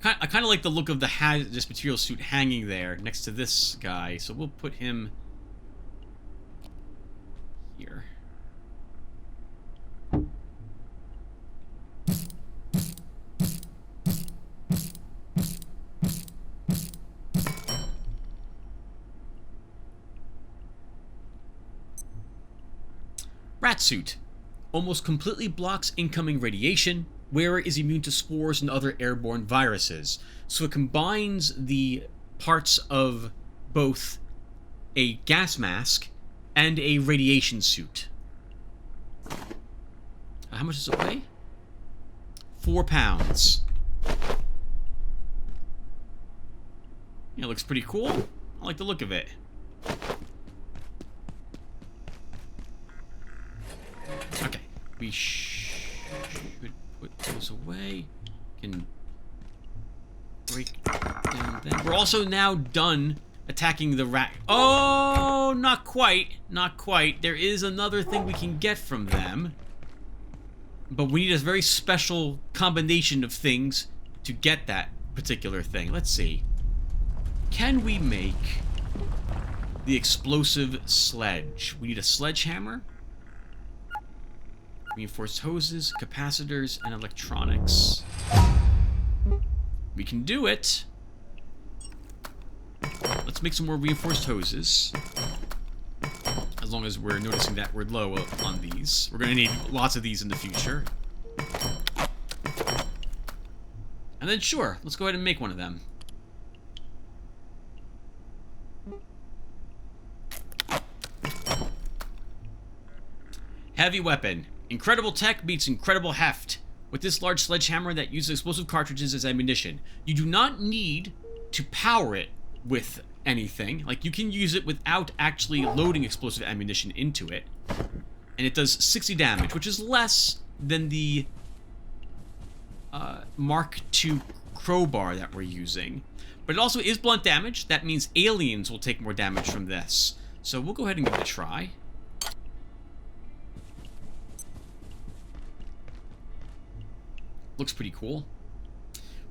I kind of like the look of this material suit hanging there next to this guy, so we'll put him here. Rat suit. Almost completely blocks incoming radiation. Wearer is immune to spores and other airborne viruses. So it combines the parts of both a gas mask and a radiation suit. How much does it weigh? 4 pounds. Yeah, it looks pretty cool. I like the look of it. Okay, we should put those away. Can break down them. We're also now done attacking the rat. Oh, not quite. Not quite. There is another thing we can get from them. But we need a very special combination of things to get that particular thing. Let's see. Can we make the explosive sledge? We need a sledgehammer, reinforced hoses, capacitors, and electronics. We can do it. Let's make some more reinforced hoses. As long as we're noticing that we're low on these. We're going to need lots of these in the future. And then sure, let's go ahead and make one of them. Heavy weapon. Incredible tech beats incredible heft. With this large sledgehammer that uses explosive cartridges as ammunition. You do not need to power it with anything. Like, you can use it without actually loading explosive ammunition into it. And it does 60 damage, which is less than the Mark II crowbar that we're using. But it also is blunt damage. That means aliens will take more damage from this. So we'll go ahead and give it a try. Looks pretty cool.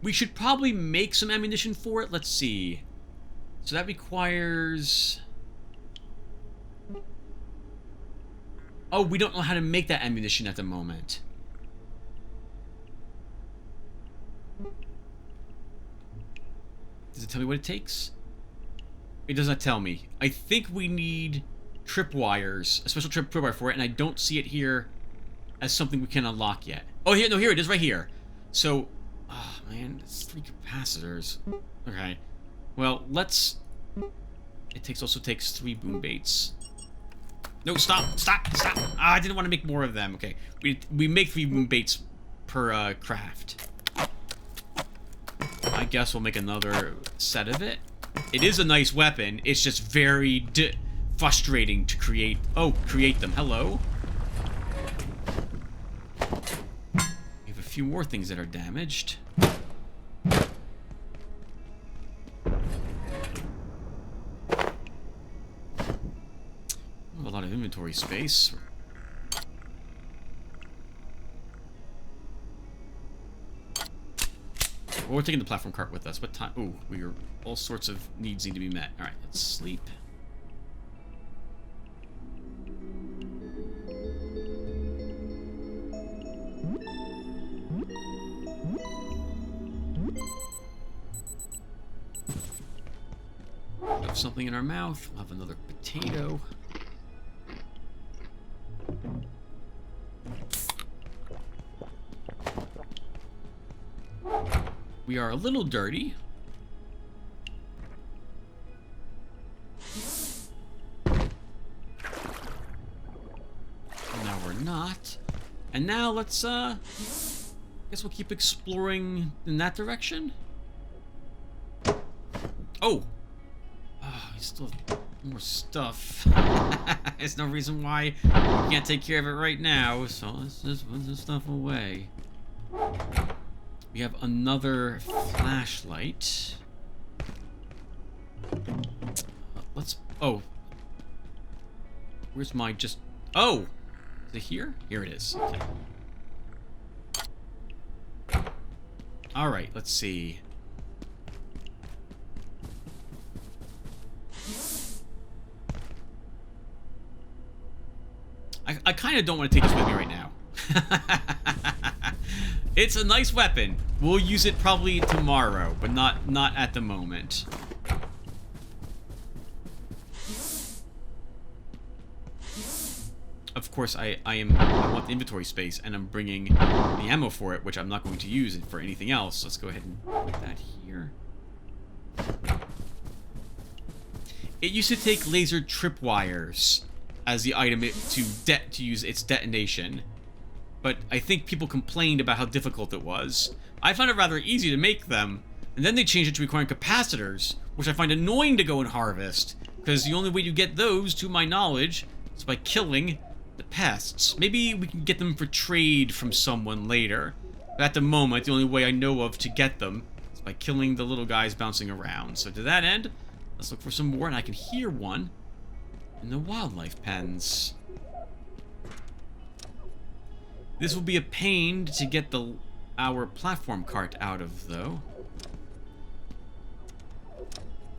We should probably make some ammunition for it. Let's see. So that requires... Oh, we don't know how to make that ammunition at the moment. Does it tell me what it takes? It does not tell me. I think we need tripwires, a special tripwire for it, and I don't see it here as something we can unlock yet. Oh, here, no, here it is, right here. So, oh man, it's 3 capacitors. Okay. Well, let's... It also takes 3 boom baits. No, stop! Ah, I didn't want to make more of them. Okay, we make 3 boom baits per craft. I guess we'll make another set of it. It is a nice weapon. It's just very frustrating to create. Oh, create them. Hello. We have a few more things that are damaged. A lot of inventory space. Well, we're taking the platform cart with us. What time? Ooh, all sorts of needs need to be met. Alright, let's sleep. Have something in our mouth. We'll have another potato. We are a little dirty. Now we're not. And now let's, guess we'll keep exploring in that direction. Oh! Oh, we still have more stuff. There's no reason why we can't take care of it right now, so let's just put this stuff away. We have another flashlight. Let's... Oh. Where's my just... Oh! Is it here? Here it is. Okay. Alright, let's see. I kind of don't want to take this with me right now. It's a nice weapon. We'll use it probably tomorrow, but not at the moment. Of course, I want the inventory space, and I'm bringing the ammo for it, which I'm not going to use it for anything else. Let's go ahead and put that here. It used to take laser tripwires as the item to use its detonation. But I think people complained about how difficult it was. I found it rather easy to make them, and then they changed it to requiring capacitors, which I find annoying to go and harvest, because the only way you get those, to my knowledge, is by killing the pests. Maybe we can get them for trade from someone later. But at the moment, the only way I know of to get them is by killing the little guys bouncing around. So to that end, let's look for some more, and I can hear one in the wildlife pens. This will be a pain to get our platform cart out of, though.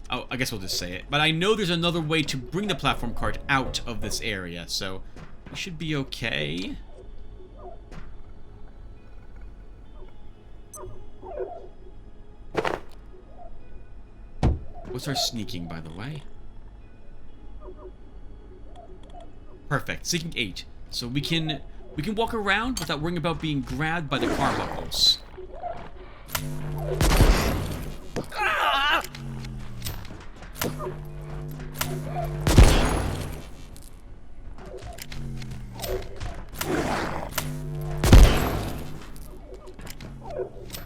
Oh, I guess we'll just say it. But I know there's another way to bring the platform cart out of this area, so we should be okay. What's our sneaking, by the way? Perfect. Sneaking 8. So we can walk around without worrying about being grabbed by the carbuncles. Ah!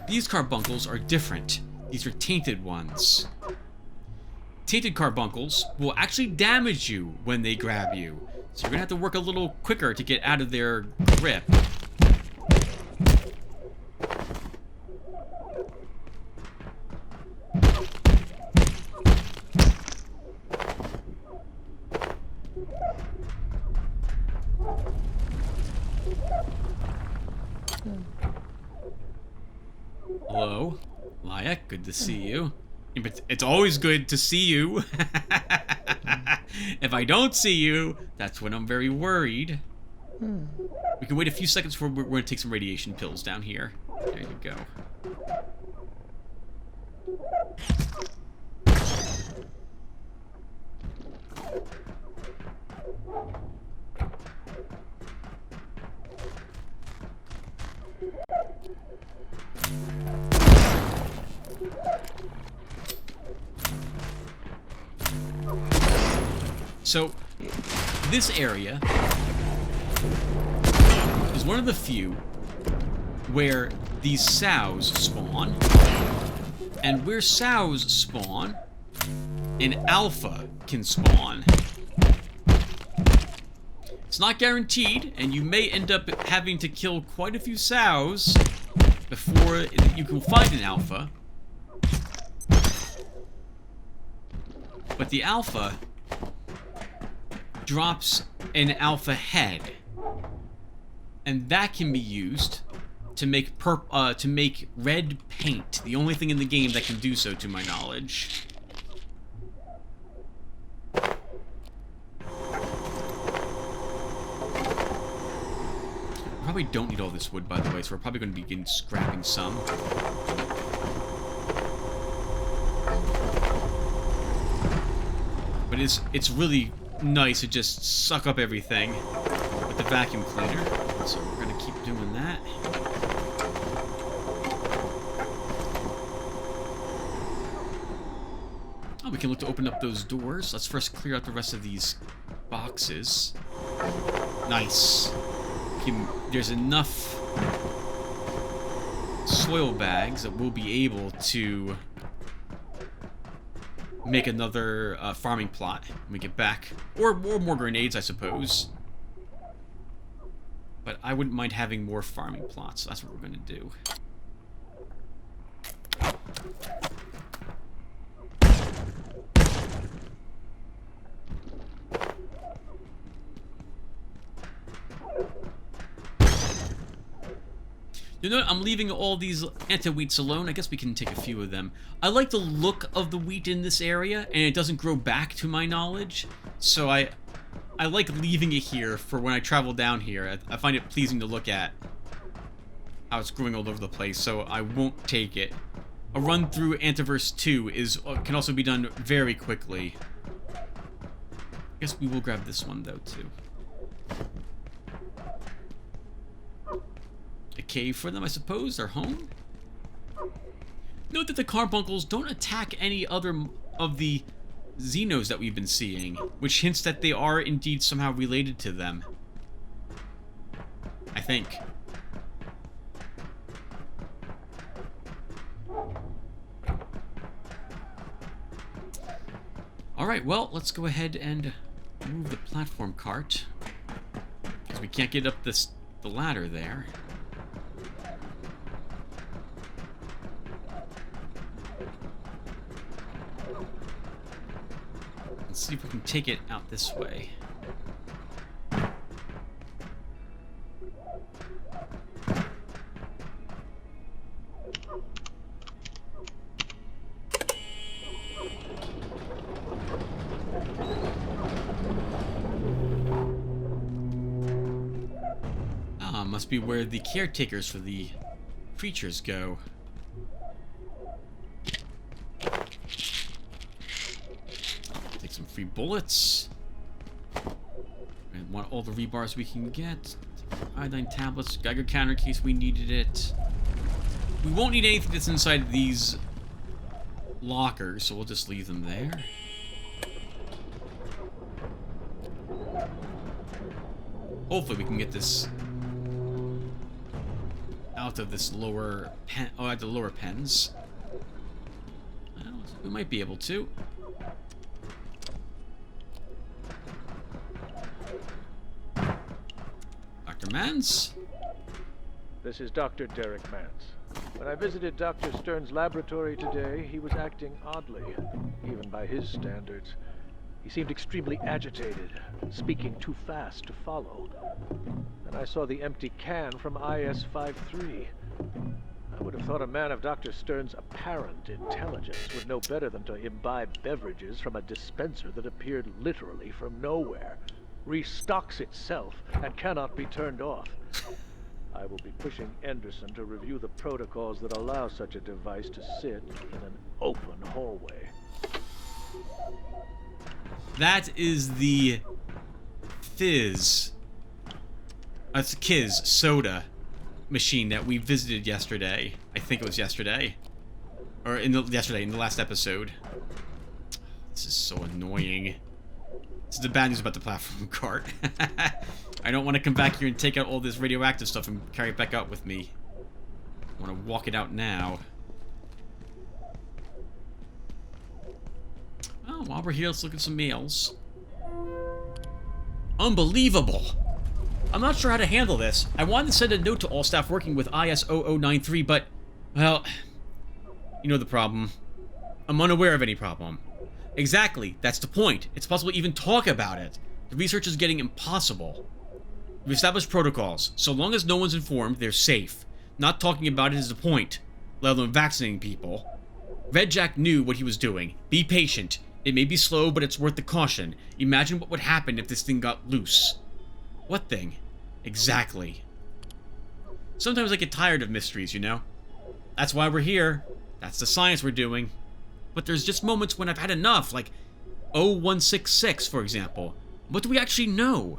These carbuncles are different. These are tainted ones. Tainted carbuncles will actually damage you when they grab you. So you're gonna have to work a little quicker to get out of their grip. Hello, Layak, good to see you. It's always good to see you. If I don't see you, that's when I'm very worried. We can wait a few seconds before we're going to take some radiation pills down here. There you go. So, this area is one of the few where these sows spawn, and where sows spawn, an alpha can spawn. It's not guaranteed, and you may end up having to kill quite a few sows before you can find an alpha. But the alpha drops an alpha head. And that can be used to make red paint. The only thing in the game that can do so, to my knowledge. Probably don't need all this wood, by the way, so we're probably going to begin scrapping some. But it's really nice to just suck up everything with the vacuum cleaner. So we're going to keep doing that. Oh, we can look to open up those doors. Let's first clear out the rest of these boxes. Nice. There's enough soil bags that we'll be able to make another farming plot when we get back. Or more grenades, I suppose. But I wouldn't mind having more farming plots, so that's what we're going to do. You know what? I'm leaving all these anti-wheats alone. I guess we can take a few of them. I like the look of the wheat in this area, and it doesn't grow back to my knowledge. So I like leaving it here for when I travel down here. I find it pleasing to look at how it's growing all over the place, so I won't take it. A run through Antiverse 2 can also be done very quickly. I guess we will grab this one, though, too. A cave for them, I suppose? Their home? Note that the carbuncles don't attack any other of the Xenos that we've been seeing, which hints that they are indeed somehow related to them. I think. Alright, well, let's go ahead and move the platform cart. Because we can't get up the ladder there. Let's see if we can take it out this way. Ah, must be where the caretakers for the creatures go. Some free bullets. I want all the rebars we can get. Iodine tablets, Geiger counter in case we needed it. We won't need anything that's inside these lockers, so we'll just leave them there. Hopefully we can get this out of this lower pen. Oh, at the lower pens. Well, we might be able to. Dr. Mans? This is Dr. Derek Mans. When I visited Dr. Stern's laboratory today, he was acting oddly, even by his standards. He seemed extremely agitated, speaking too fast to follow. Then I saw the empty can from IS-53. I would have thought a man of Dr. Stern's apparent intelligence would know better than to imbibe beverages from a dispenser that appeared literally from nowhere, restocks itself, and cannot be turned off. I will be pushing Anderson to review the protocols that allow such a device to sit in an open hallway. That is the Fizz. That's the Kiz soda machine that we visited yesterday. I think it was yesterday. Or in the last episode. This is so annoying. This is the bad news about the platform cart. I don't want to come back here and take out all this radioactive stuff and carry it back out with me. I want to walk it out now. Oh, while we're here, let's look at some mails. Unbelievable! I'm not sure how to handle this. I wanted to send a note to all staff working with IS-0093, but, well, you know the problem. I'm unaware of any problem. Exactly, that's the point. It's possible to even talk about it. The research is getting impossible. We've established protocols. So long as no one's informed, they're safe. Not talking about it is the point, let alone vaccinating people. Red Jack knew what he was doing. Be patient. It may be slow, but it's worth the caution. Imagine what would happen if this thing got loose. What thing? Exactly. Sometimes I get tired of mysteries, you know? That's why we're here. That's the science we're doing. But there's just moments when I've had enough, like 0166, for example. What do we actually know?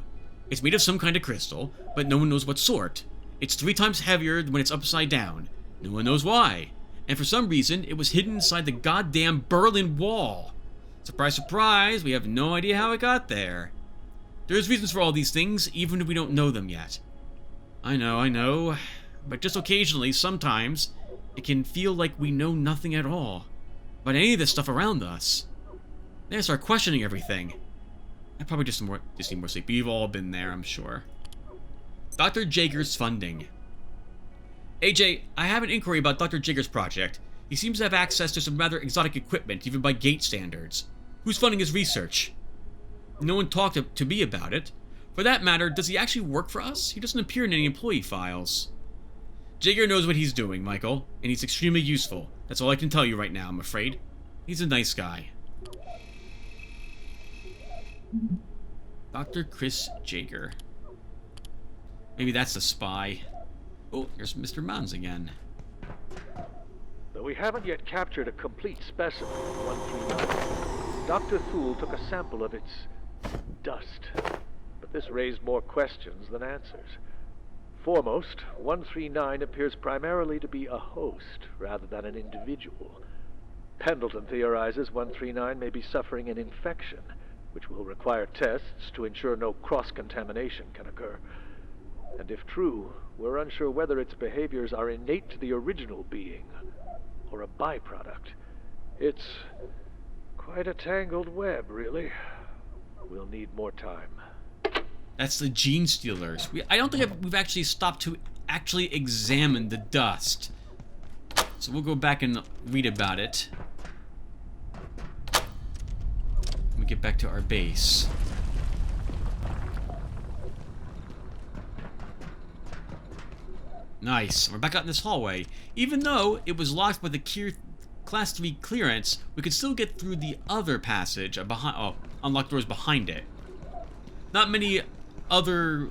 It's made of some kind of crystal, but no one knows what sort. It's 3 times heavier when it's upside down. No one knows why. And for some reason, it was hidden inside the goddamn Berlin Wall. Surprise, surprise, we have no idea how it got there. There's reasons for all these things, even if we don't know them yet. I know. But just occasionally, sometimes, it can feel like we know nothing at all about any of this stuff around us. Then I start questioning everything. I probably just need more sleep. We've all been there, I'm sure. Dr. Jaeger's funding. AJ, I have an inquiry about Dr. Jaeger's project. He seems to have access to some rather exotic equipment, even by gate standards. Who's funding his research? No one talked to me about it. For that matter, does he actually work for us? He doesn't appear in any employee files. Jaeger knows what he's doing, Michael, and he's extremely useful. That's all I can tell you right now, I'm afraid. He's a nice guy. Dr. Chris Jaeger. Maybe that's the spy. Oh, here's Mr. Mons again. Though we haven't yet captured a complete specimen of 139, Dr. Thule took a sample of its dust. But this raised more questions than answers. Foremost, 139 appears primarily to be a host rather than an individual. Pendleton theorizes 139 may be suffering an infection, which will require tests to ensure no cross-contamination can occur. And if true, we're unsure whether its behaviors are innate to the original being, or a byproduct. It's quite a tangled web, really. We'll need more time. That's the gene stealers. I don't think we've actually stopped to actually examine the dust. So we'll go back and read about it. Let me get back to our base. Nice. We're back out in this hallway. Even though it was locked by the Class 3 clearance, we could still get through the other passage behind. Unlocked doors behind it. Not many other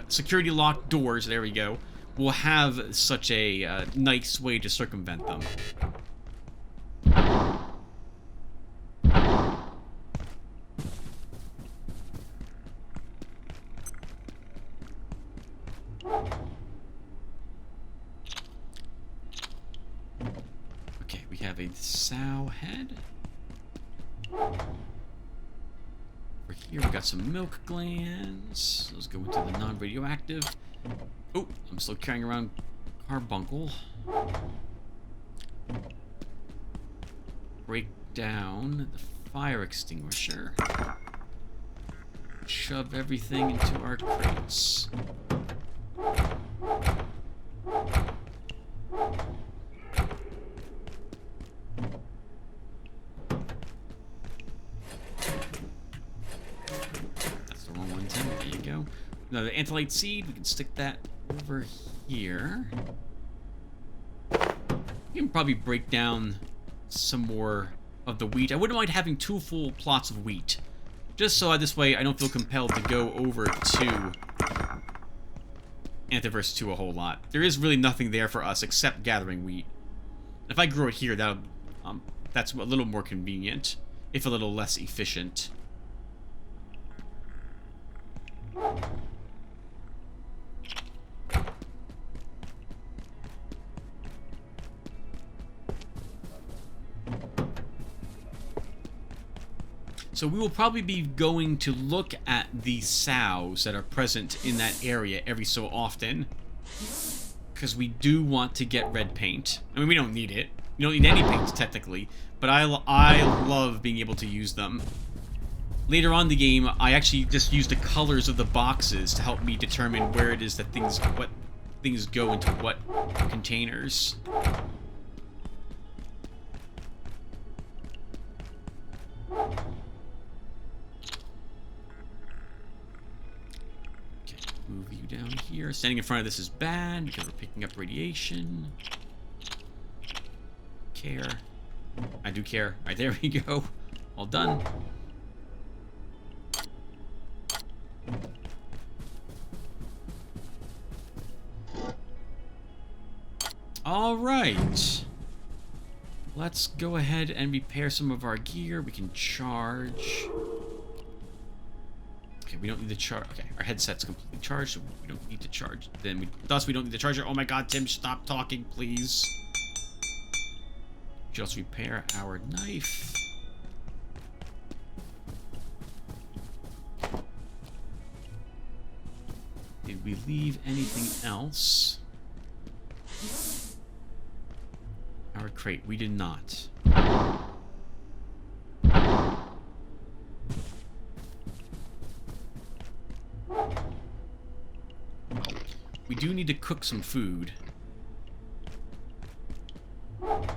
security locked doors, there we go, will have such a nice way to circumvent them. Okay, we have a sow head. Over here, we got some milk glands. Those go into the non-radioactive. Oh, I'm still carrying around carbuncle. Break down the fire extinguisher. Shove everything into our crates. Now the antolite seed, we can stick that over here. We can probably break down some more of the wheat. I wouldn't mind having 2 full plots of wheat. Just so this way I don't feel compelled to go over to Antiverse 2 a whole lot. There is really nothing there for us except gathering wheat. If I grow it here, that's a little more convenient, if a little less efficient. So we will probably be going to look at the sows that are present in that area every so often. Because we do want to get red paint. I mean, we don't need it. You don't need any paints, technically. But I love being able to use them. Later on in the game, I actually just use the colors of the boxes to help me determine where it is that what things go into what containers. move you down here. Standing in front of this is bad because we're picking up radiation. Care. I do care. Alright, there we go. All done. Alright. Let's go ahead and repair some of our gear. We can charge. Okay, we don't need to charge. Okay, our headset's completely charged, so we don't need to charge. Thus, we don't need the charger. Oh my god, Tim, stop talking, please. We should also repair our knife. Did we leave anything else? Our crate. We did not. We do need to cook some food. Let's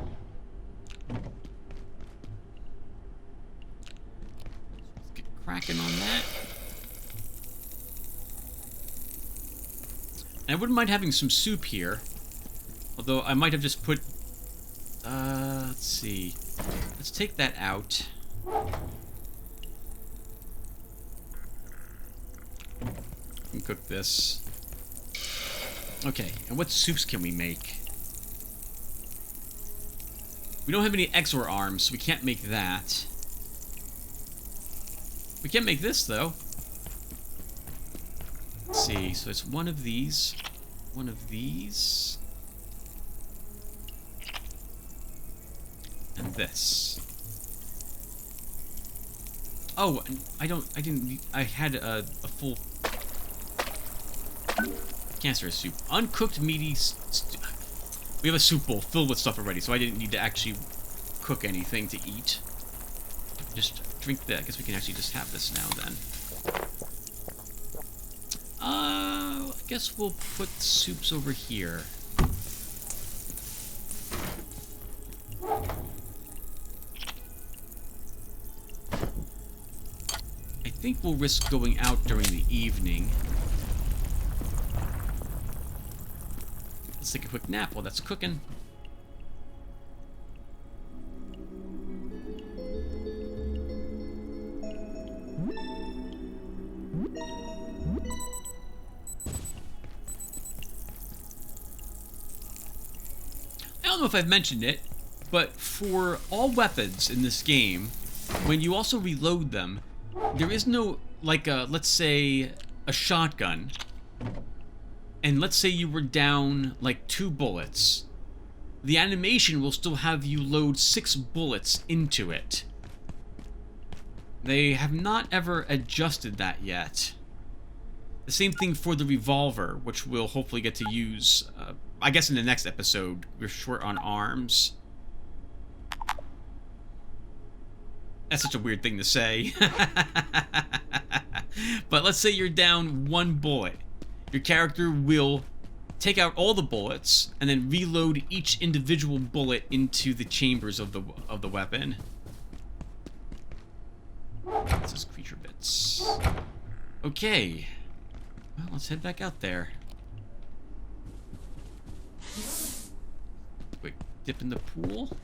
get cracking on that. And I wouldn't mind having some soup here. Although I might have just put... let's see. Let's take that out. And cook this. Okay, and what soups can we make? We don't have any Exor arms, so we can't make that. We can make this, though. Let's see, so it's one of these. One of these. And this. Oh, I had a full cancerous soup. Uncooked meaty we have a soup bowl filled with stuff already, so I didn't need to actually cook anything to eat. Just drink that. I guess we can actually just have this now then. I guess we'll put soups over here. I think we'll risk going out during the evening. Let's take a quick nap while that's cooking. I don't know if I've mentioned it, but for all weapons in this game, when you also reload them, there is no, like, let's say, a shotgun. And let's say you were down, like, 2 bullets. The animation will still have you load 6 bullets into it. They have not ever adjusted that yet. The same thing for the revolver, which we'll hopefully get to use, I guess in the next episode. We're short on arms. That's such a weird thing to say. But let's say you're down 1 bullet. Your character will take out all the bullets and then reload each individual bullet into the chambers of the weapon. This is creature bits. Okay. Well, let's head back out there. Quick dip in the pool.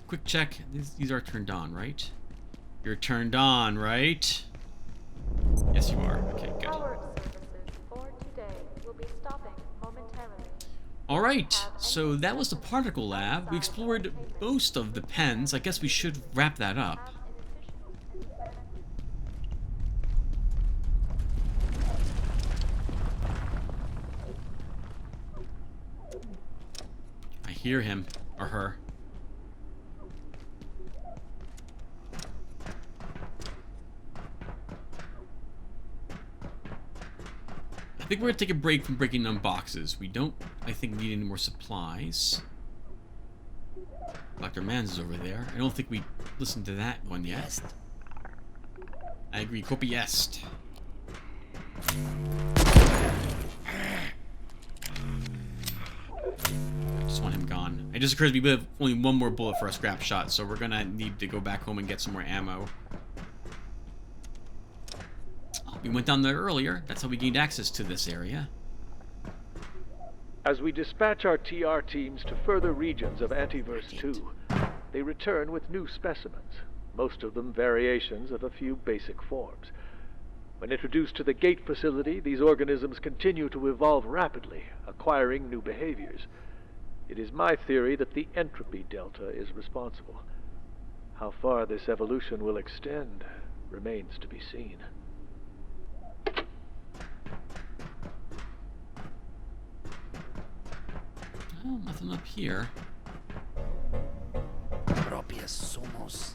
Quick check. These are turned on, right? You're turned on, right? Yes, you are. Okay, good. Our services for today will be stopping momentarily. Alright, so that was the particle lab. We explored most of the pens. I guess we should wrap that up. I hear him, or her. I think we're gonna take a break from breaking down boxes. We don't, I think, need any more supplies. Dr. Mans is over there. I don't think we listened to that one yet. I agree, copy est. I just want him gone. I just occurs to me we have only one more bullet for a scrap shot, so we're gonna need to go back home and get some more ammo. Oh, we went down there earlier. That's how we gained access to this area. As we dispatch our TR teams to further regions of Antiverse 2, they return with new specimens, most of them variations of a few basic forms. When introduced to the gate facility, these organisms continue to evolve rapidly, acquiring new behaviors. It is my theory that the entropy delta is responsible. How far this evolution will extend remains to be seen. Oh, nothing up here. Propias somos.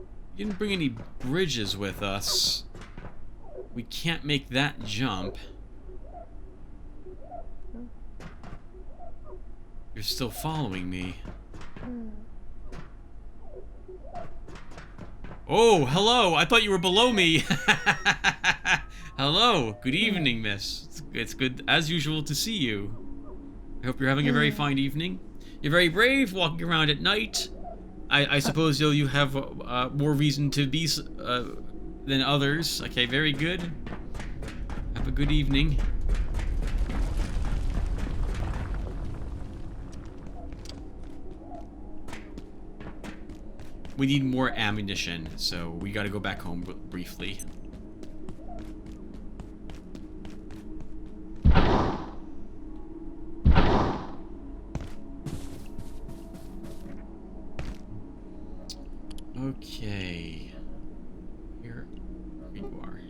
We didn't bring any bridges with us. We can't make that jump. You're still following me. Oh, hello! I thought you were below me! Hello! Good evening, miss. It's good, as usual, to see you. I hope you're having a very fine evening. You're very brave, walking around at night. I suppose you have more reason to be than others. Okay, very good. Have a good evening. We need more ammunition, so we gotta go back home briefly. Okay. Here you are.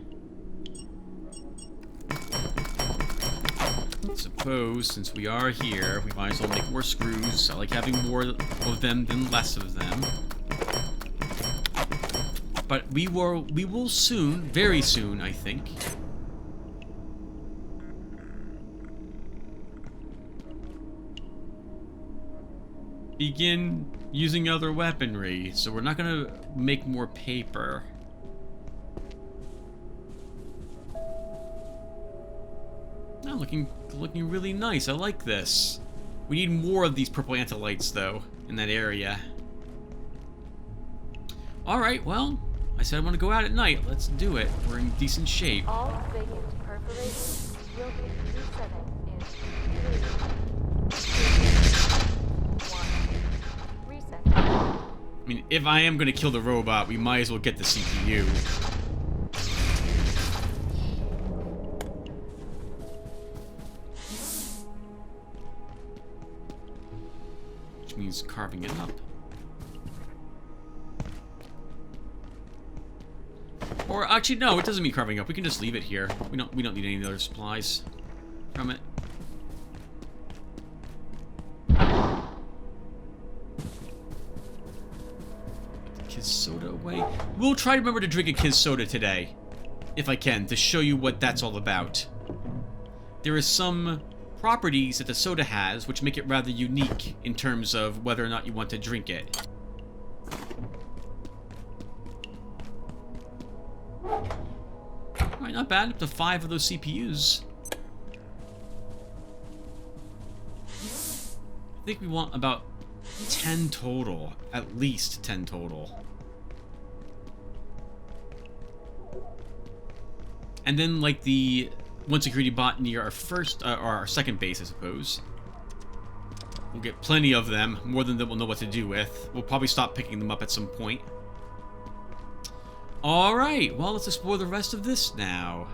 Suppose, since we are here, we might as well make more screws. I like having more of them than less of them. But we will soon, very soon, I think. Begin using other weaponry, so we're not gonna make more paper. Oh, looking really nice. I like this. We need more of these purple antilites, though, in that area. Alright, well, I said I want to go out at night. Let's do it. We're in decent shape. All vacant perforations will be resetting in 3, 2, 1. Reset. I mean, if I am going to kill the robot, we might as well get the CPU. Which means carving it up. Or actually, no, it doesn't mean carving up. We can just leave it here. We don't need any other supplies from it. Put the Kiz soda away. We'll try to remember to drink a Kiz soda today, if I can, to show you what that's all about. There is some properties that the soda has which make it rather unique in terms of whether or not you want to drink it. Alright, not bad. Up to 5 of those CPUs. I think we want about 10 total. At least 10 total. And then, like, the one security bot near our first, or our second base, I suppose. We'll get plenty of them. More than that we'll know what to do with. We'll probably stop picking them up at some point. Alright, well, let's explore the rest of this now.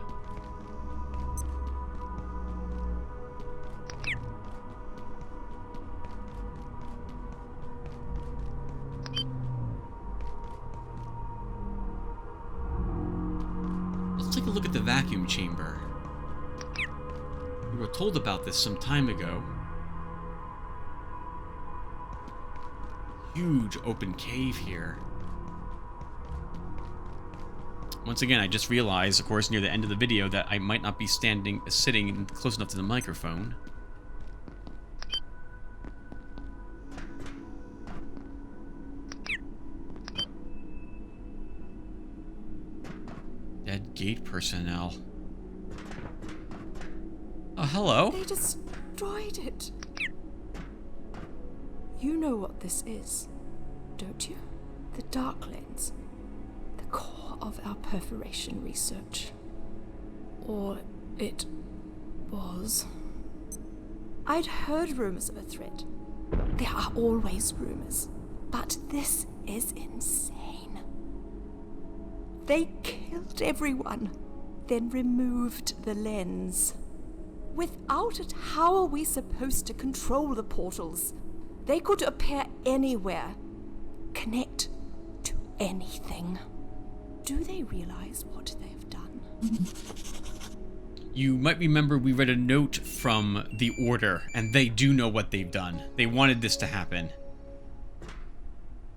Let's take a look at the vacuum chamber. We were told about this some time ago. Huge open cave here. Once again, I just realized, of course, near the end of the video that I might not be sitting close enough to the microphone. Dead gate personnel. Oh, hello. They just destroyed it. You know what this is, don't you? The Dark Lens. The core of our perforation research. Or it was. I'd heard rumors of a threat. There are always rumors. But this is insane. They killed everyone, then removed the lens. Without it, how are we supposed to control the portals? They could appear anywhere, connect to anything. Do they realize what they've done? You might remember we read a note from the Order, and they do know what they've done. They wanted this to happen.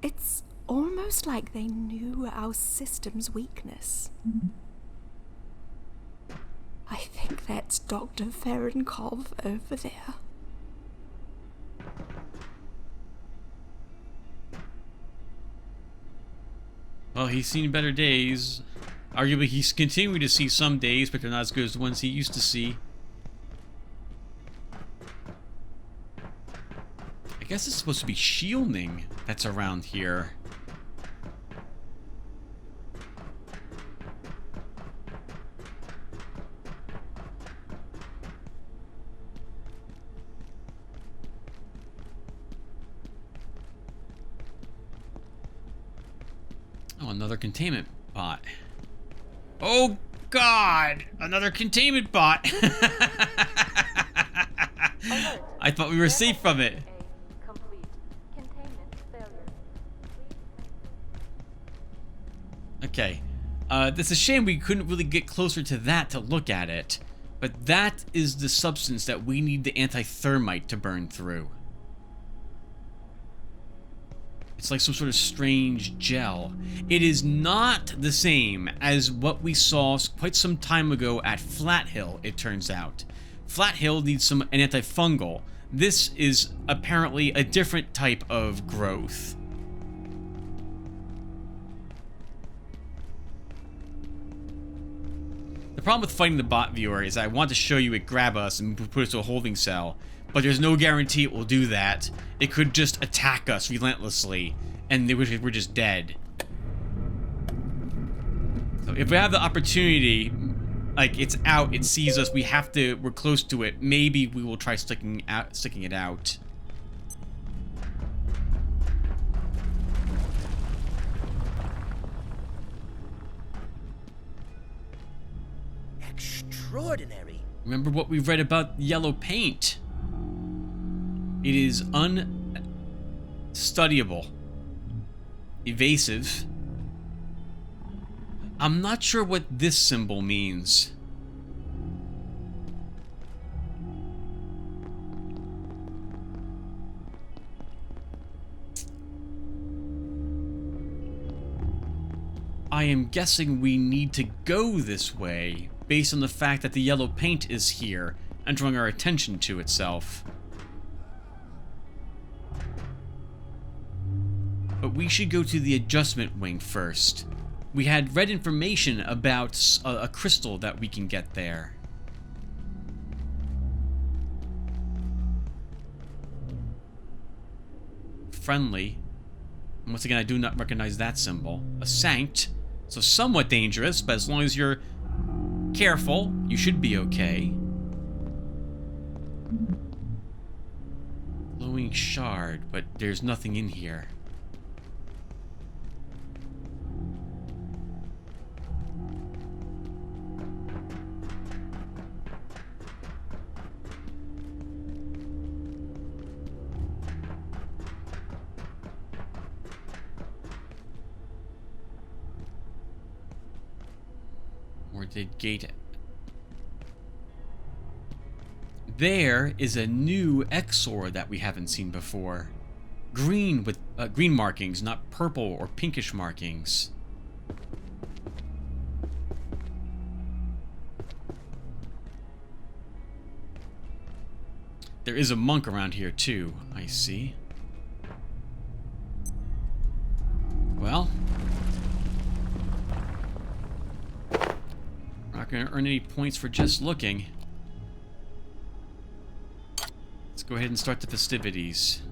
It's almost like they knew our system's weakness. I think that's Dr. Ferenkov over there. Well, he's seen better days. Arguably, he's continuing to see some days, but they're not as good as the ones he used to see. I guess it's supposed to be shielding that's around here. Oh, another containment bot. Oh God! Another containment bot! I thought we were safe from it. A complete containment failure. Okay. It's a shame we couldn't really get closer to that to look at it. But that is the substance that we need the anti-thermite to burn through. It's like some sort of strange gel. It is not the same as what we saw quite some time ago at Flat Hill, it turns out. Flat Hill needs an antifungal. This is apparently a different type of growth. The problem with fighting the bot viewer is I want to show you it grab us and put us to a holding cell, but there's no guarantee it will do that. It could just attack us relentlessly, and we're just dead. So if we have the opportunity, like it's out, it sees us, we're close to it, maybe we will try sticking it out. Extraordinary. Remember what we've read about yellow paint? It is unstudyable, evasive. I'm not sure what this symbol means. I am guessing we need to go this way based on the fact that the yellow paint is here and drawing our attention to itself. But we should go to the adjustment wing first. We had read information about a crystal that we can get there. Friendly. Once again, I do not recognize that symbol. A sanct. So somewhat dangerous, but as long as you're careful, you should be okay. Glowing shard, but there's nothing in here. Or did gate... There is a new Exor that we haven't seen before. Green with green markings, not purple or pinkish markings. There is a monk around here too, I see. Well, we're not going to earn any points for just looking. go ahead and start the festivities.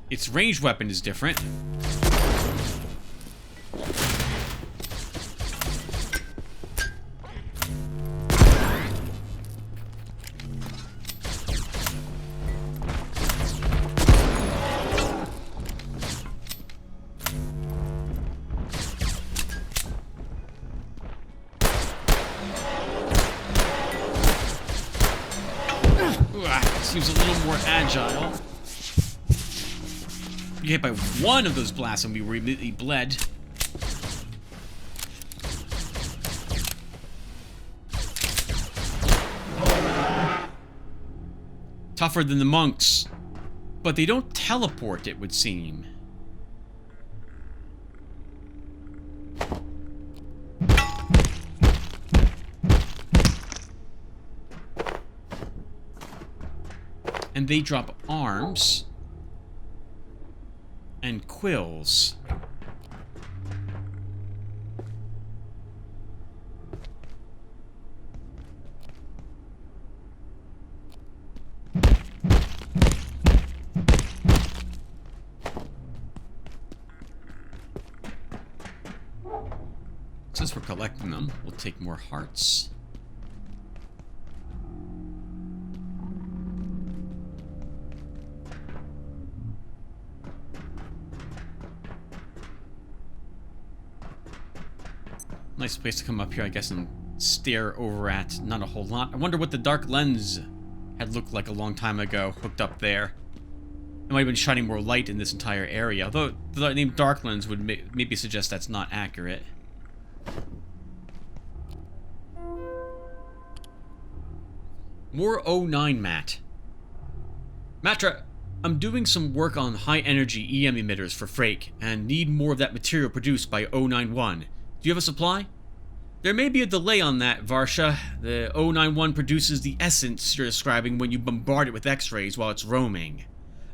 Its ranged weapon is different. Seems a little more agile. You get hit by one of those blasts and we were immediately bled. Tougher than the monks. But they don't teleport, it would seem. And they drop arms and quills. Since we're collecting them, we'll take more hearts. Nice place to come up here, I guess, and stare over at. Not a whole lot. I wonder what the dark lens had looked like a long time ago, hooked up there. It might have been shining more light in this entire area, although the name dark lens would maybe suggest that's not accurate. More 09 Matt. Matra, I'm doing some work on high-energy EM emitters for Frake, and need more of that material produced by 091. Do you have a supply? There may be a delay on that, Varsha. The 091 produces the essence you're describing when you bombard it with X-rays while it's roaming.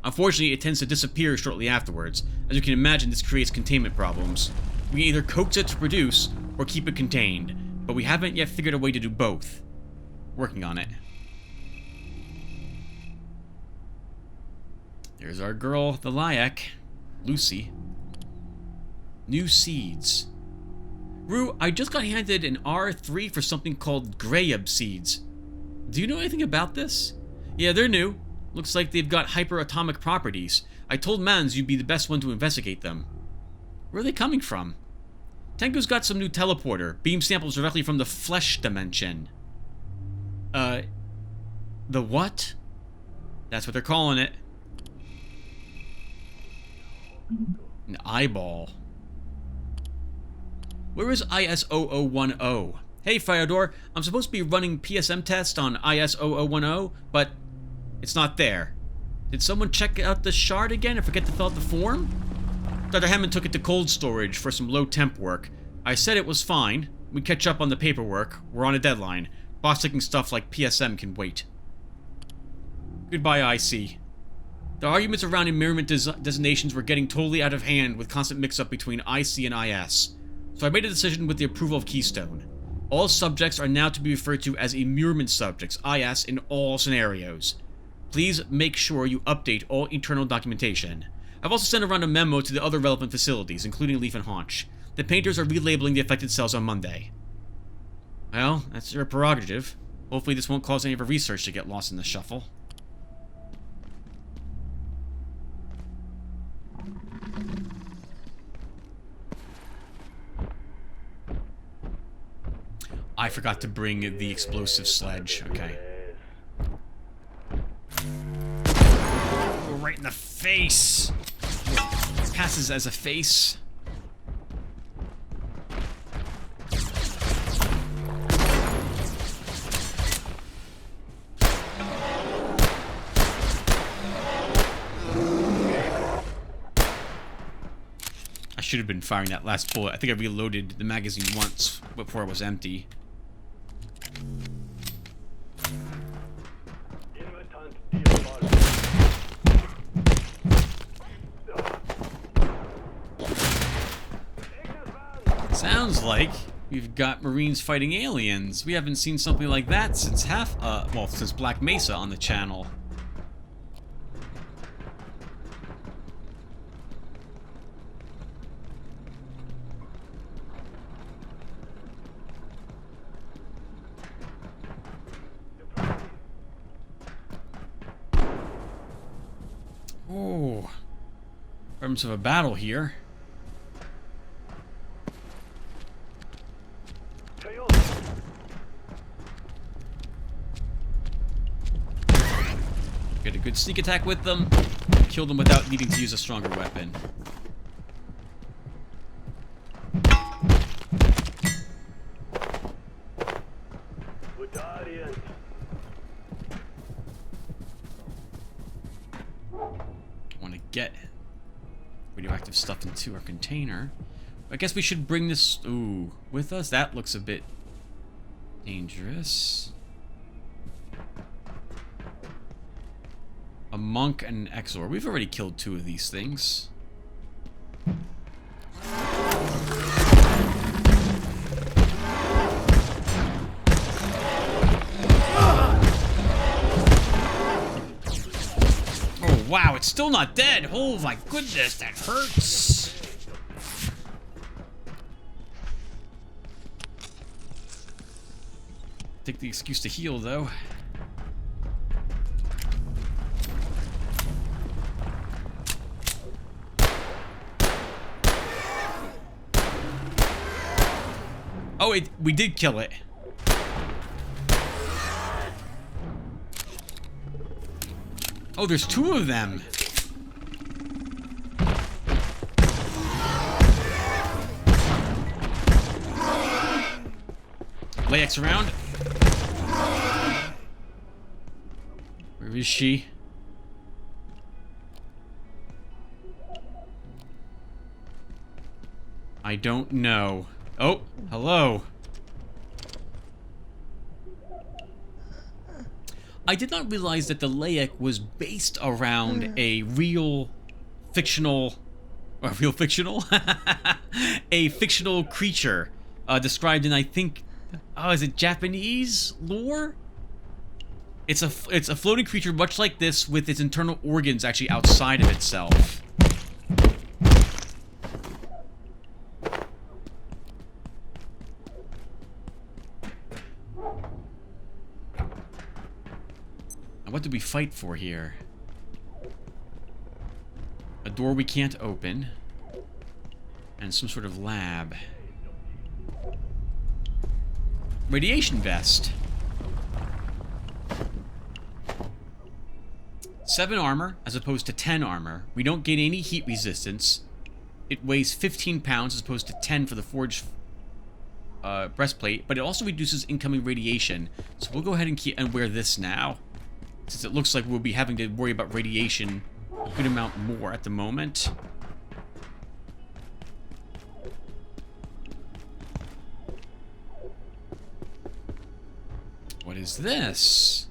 Unfortunately, it tends to disappear shortly afterwards. As you can imagine, this creates containment problems. We can either coax it to produce, or keep it contained, but we haven't yet figured a way to do both. Working on it. There's our girl, the Lyak, Lucy. New seeds. Rue, I just got handed an R3 for something called Grayub seeds. Do you know anything about this? Yeah, they're new. Looks like they've got hyperatomic properties. I told Mans you'd be the best one to investigate them. Where are they coming from? Tengu's got some new teleporter. Beam samples directly from the flesh dimension. The what? That's what they're calling it. An eyeball. Where is IS-0010? Hey, Fyodor, I'm supposed to be running PSM tests on IS-0010, but it's not there. Did someone check out the shard again and forget to fill out the form? Dr. Hammond took it to cold storage for some low temp work. I said it was fine. We catch up on the paperwork. We're on a deadline. Boss taking stuff like PSM can wait. Goodbye, IC. The arguments around immurement designations were getting totally out of hand with constant mix-up between IC and IS. So I made a decision with the approval of Keystone. All subjects are now to be referred to as immurement subjects, IS, in all scenarios. Please make sure you update all internal documentation. I've also sent around a memo to the other relevant facilities, including Leaf and Haunch. The painters are relabeling the affected cells on Monday. Well, that's your prerogative. Hopefully this won't cause any of our research to get lost in the shuffle. I forgot to bring the explosive sledge. Okay. Oh, right in the face! It passes as a face. I should have been firing that last bullet. I think I reloaded the magazine once before it was empty. sounds like we've got Marines fighting aliens. We haven't seen something like that since since Black Mesa on the channel. Oh, terms of a battle here. Get a good sneak attack with them. Kill them without needing to use a stronger weapon. Want to get radioactive stuff into our container. I guess we should bring this with us. That looks a bit dangerous. A monk and an Exor. We've already killed 2 of these things. Oh wow, it's still not dead. Oh my goodness, that hurts. Take the excuse to heal though. Oh, we did kill it. Oh, there's 2 of them. Layak's around. Where is she? I don't know. Oh, hello. I did not realize that the Layak was based around a real fictional... a fictional creature described in, I think... Oh, is it Japanese lore? It's a floating creature much like this with its internal organs actually outside of itself. What did we fight for here? A door we can't open. And some sort of lab. Radiation vest. 7 armor as opposed to 10 armor. We don't gain any heat resistance. It weighs 15 pounds as opposed to 10 for the forged breastplate. But it also reduces incoming radiation. So we'll go ahead and wear this now. Since it looks like we'll be having to worry about radiation a good amount more at the moment. What is this?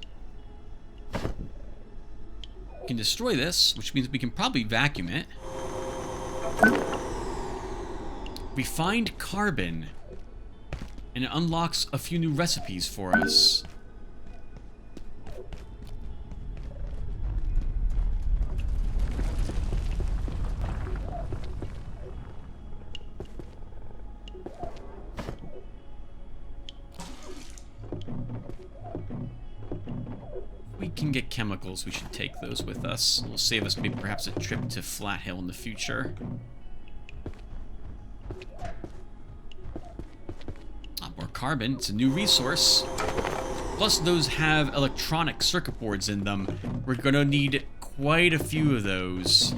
We can destroy this, which means we can probably vacuum it. Refined carbon. And it unlocks a few new recipes for us. Can get chemicals, we should take those with us. It'll save us maybe perhaps a trip to Flat Hill in the future. More carbon, it's a new resource. Plus those have electronic circuit boards in them. We're gonna need quite a few of those.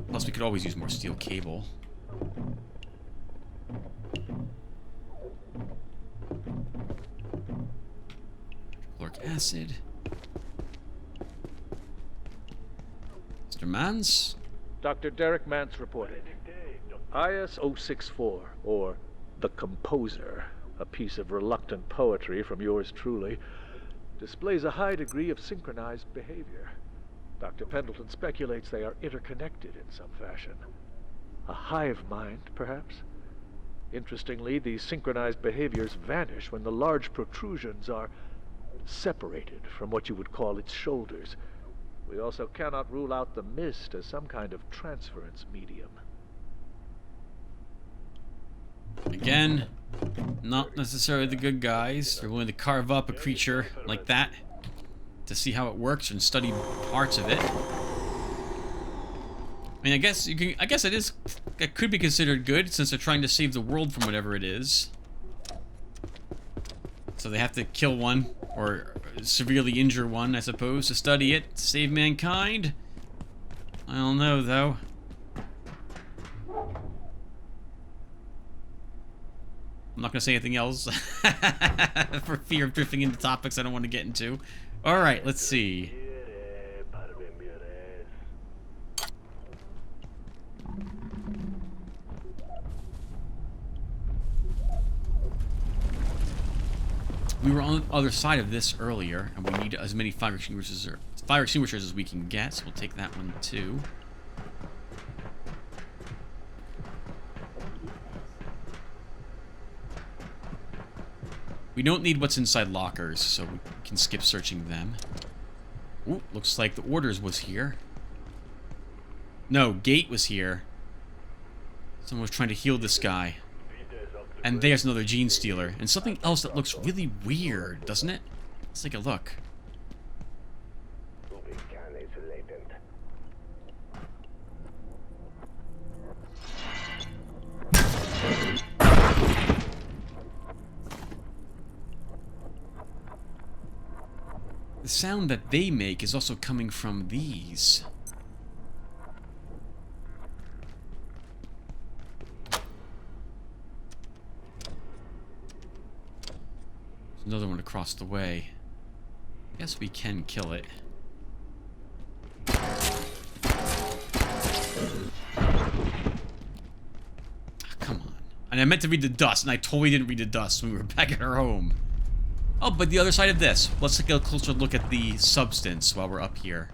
Plus we could always use more steel cable. Acid. Mr. Mans? Dr. Derek Mance reported. IS-064, or The Composer, a piece of reluctant poetry from yours truly, displays a high degree of synchronized behavior. Dr. Pendleton speculates they are interconnected in some fashion. A hive mind, perhaps? Interestingly, these synchronized behaviors vanish when the large protrusions are separated from what you would call its shoulders. We also cannot rule out the mist as some kind of transference medium. Again, not necessarily the good guys. They're willing to carve up a creature like that to see how it works and study parts of it. I mean, I guess it could be considered good since they're trying to save the world from whatever it is. So they have to kill one or severely injure one, I suppose, to study it, to save mankind. I don't know, though. I'm not going to say anything else for fear of drifting into topics I don't want to get into. Alright, let's see. We were on the other side of this earlier, and we need as many fire extinguishers as we can get, so we'll take that one too. We don't need what's inside lockers, so we can skip searching them. Ooh, looks like the orders was here. No, Gate was here. Someone was trying to heal this guy. And there's another gene stealer. And something else that looks really weird, doesn't it? Let's take a look. The sound that they make is also coming from these. Another one across the way. Guess we can kill it. Come on. And I meant to read the dust, and I totally didn't read the dust when we were back at our home. Oh, but the other side of this. Let's take a closer look at the substance while we're up here.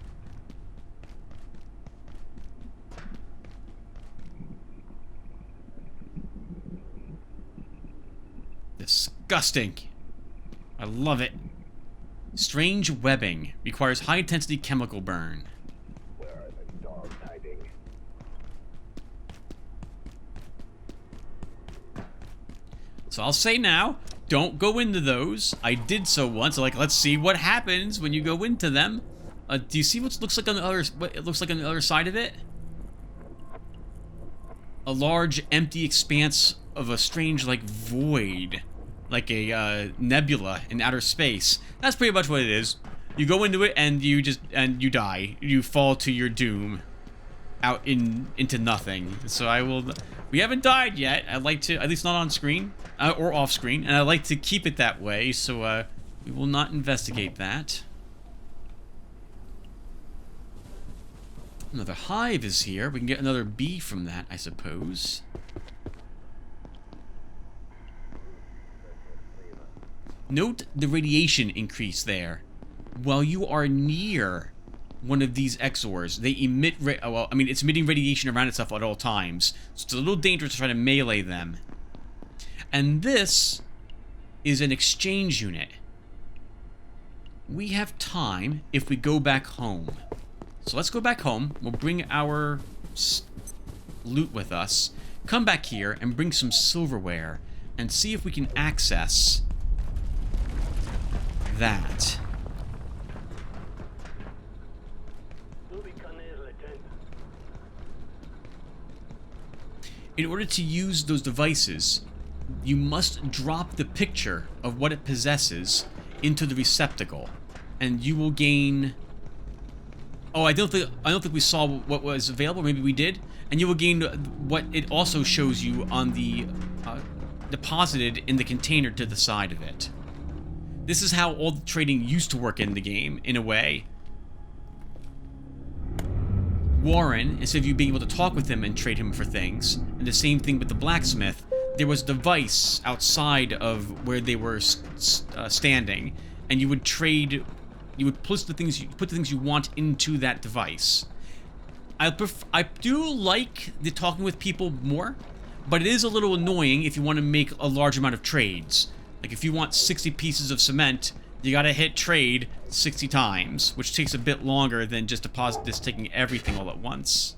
Disgusting. I love it. Strange webbing. Requires high-intensity chemical burn. Where are the dogs hiding? So I'll say now, don't go into those. I did so once. Like, let's see what happens when you go into them. Do you see what looks like on the other? What it looks like on the other side of it? A large, empty expanse of a strange, like, void. Like a nebula in outer space. That's pretty much what it is. You go into it and you die. You fall to your doom, out into nothing. So we haven't died yet. I'd like to, at least not on screen or off screen, and I'd like to keep it that way. So we will not investigate that. Another hive is here. We can get another bee from that, I suppose. Note the radiation increase there. While you are near one of these Exors, they emit, well, I mean, it's emitting radiation around itself at all times. So it's a little dangerous to try to melee them. And this is an exchange unit. We have time if we go back home. So let's go back home. We'll bring our loot with us. Come back here and bring some silverware and see if we can access that. In order to use those devices, you must drop the picture of what it possesses into the receptacle, and you will gain. Oh, I don't think we saw what was available. Maybe we did, and you will gain what it also shows you on the deposited in the container to the side of it. This is how all the trading used to work in the game, in a way. Warren, instead of you being able to talk with him and trade him for things, and the same thing with the blacksmith, there was a device outside of where they were standing, and you would trade, you would put the things you want into that device. I do like the talking with people more, but it is a little annoying if you want to make a large amount of trades. Like if you want 60 pieces of cement, you gotta hit trade 60 times, which takes a bit longer than just deposit this taking everything all at once.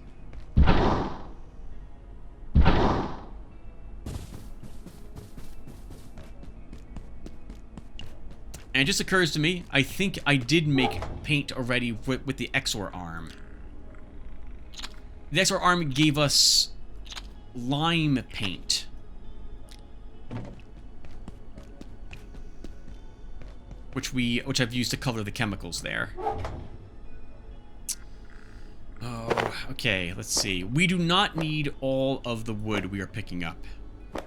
And it just occurs to me, I think I did make paint already with the Exor arm. The Exor arm gave us lime paint. Which I've used to color the chemicals there. Oh, okay, let's see. We do not need all of the wood we are picking up.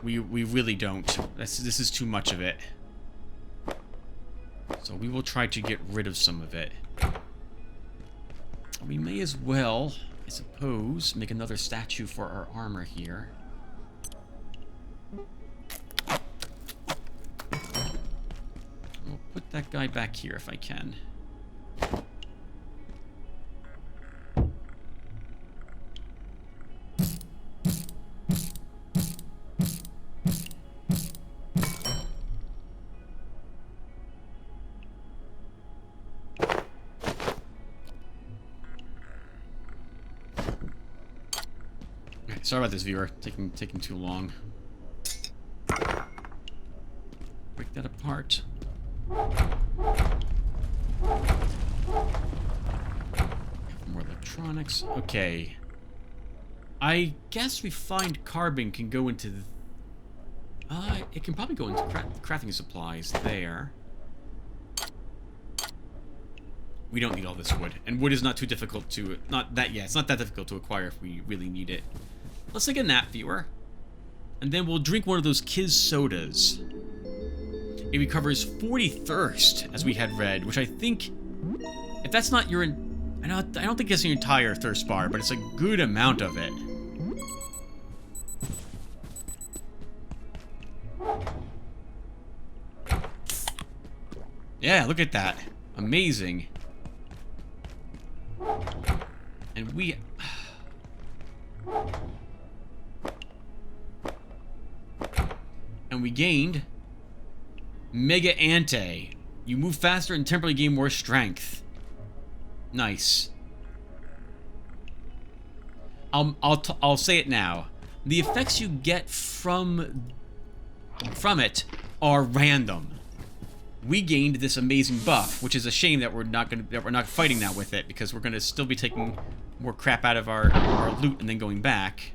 We really don't. This is too much of it. So we will try to get rid of some of it. We may as well, I suppose, make another statue for our armor here. I'll put that guy back here if I can. Sorry about this, viewer. Taking too long. Break that apart. More electronics. Okay. I guess refined carbon can go into it can probably go into crafting supplies there. We don't need all this wood. And wood is not too difficult to... it's not that difficult to acquire if we really need it. Let's take a nap, viewer. And then we'll drink one of those Kiz sodas. It recovers 40 thirst, as we had read, which I think... if that's not your... I don't think it's your entire thirst bar, but it's a good amount of it. Yeah, look at that. Amazing. And we... and we gained Mega Ante. You move faster and temporarily gain more strength. Nice. I'll say it now. The effects you get from it are random. We gained this amazing buff, which is a shame that we're not fighting now with it, because we're gonna still be taking more crap out of our loot and then going back.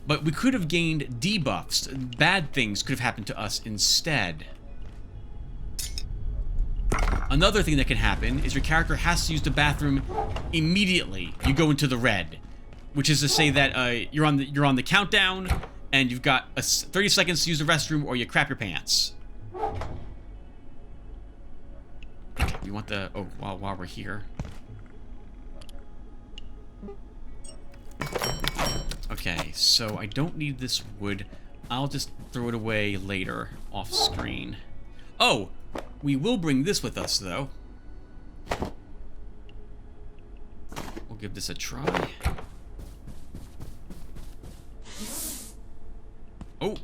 But we could have gained debuffs. Bad things could have happened to us instead. Another thing that can happen is your character has to use the bathroom immediately. You go into the red, which is to say that you're on the countdown and you've got 30 seconds to use the restroom, or you crap your pants. Okay, we want the while we're here. Okay, so I don't need this wood. I'll just throw it away later, off screen. Oh, we will bring this with us, though. We'll give this a try. Oh,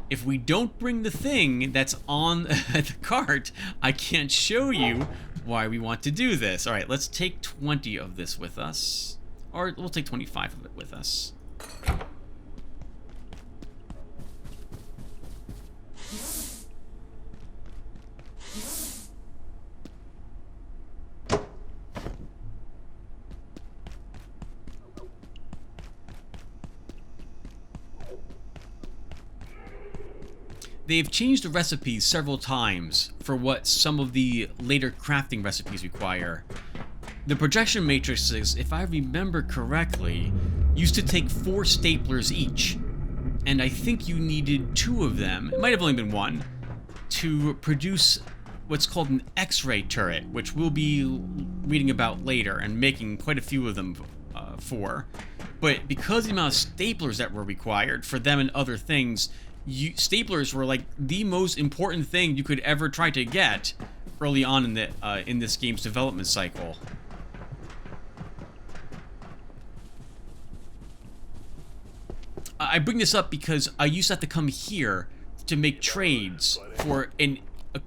if we don't bring the thing that's on the cart, I can't show you why we want to do this. All right, let's take 20 of this with us. Or we'll take 25 of it with us. They've changed the recipes several times for what some of the later crafting recipes require. The projection matrices, if I remember correctly, used to take 4 staplers each. And I think you needed 2 of them, it might have only been 1, to produce what's called an X-ray turret, which we'll be reading about later and making quite a few of them for. But because of the amount of staplers that were required for them and other things, staplers were like the most important thing you could ever try to get early on in this game's development cycle. I bring this up because I used to have to come here to make trades for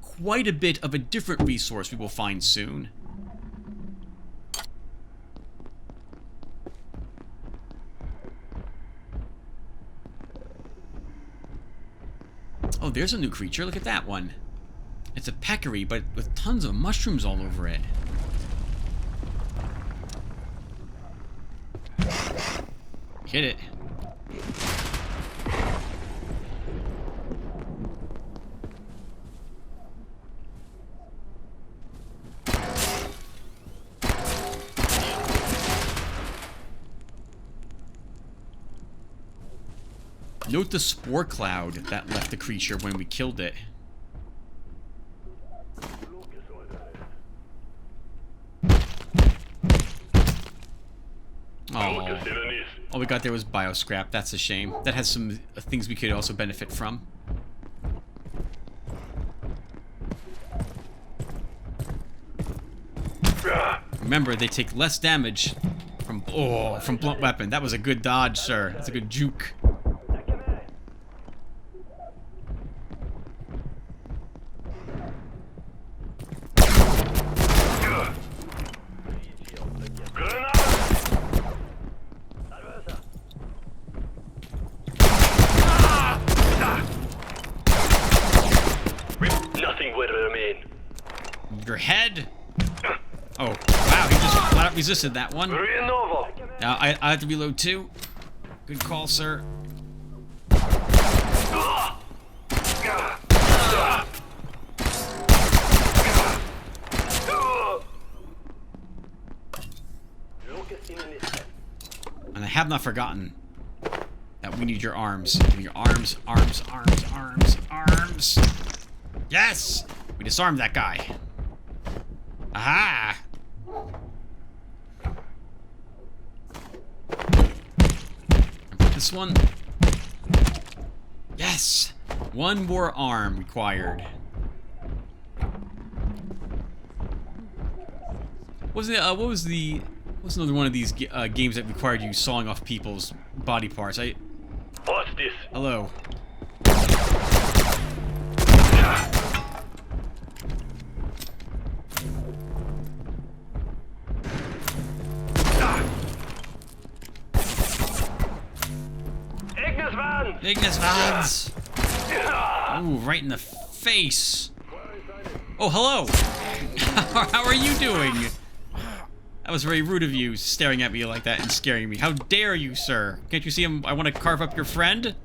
quite a bit of a different resource we will find soon. Oh, there's a new creature. Look at that one. It's a peccary, but with tons of mushrooms all over it. Hit it. Note the spore cloud that left the creature when we killed it. Oh. All we got there was bioscrap. That's a shame. That has some things we could also benefit from. Remember, they take less damage from blunt weapon. That was a good dodge, sir. That's a good juke. Nothing will remain. Your head? Oh, wow, he just flat out resisted that one. Now, I have to reload too. Good call, sir. And I have not forgotten that we need your arms. Give me your arms, arms, arms, arms, arms. Yes! We disarmed that guy. Aha! And put this one. Yes! One more arm required. What's another one of these games that required you sawing off people's body parts? What's this? Hello. Ignis Vans! Ooh, right in the face. Oh, hello! How are you doing? That was very rude of you, staring at me like that and scaring me. How dare you, sir? Can't you see him? I want to carve up your friend?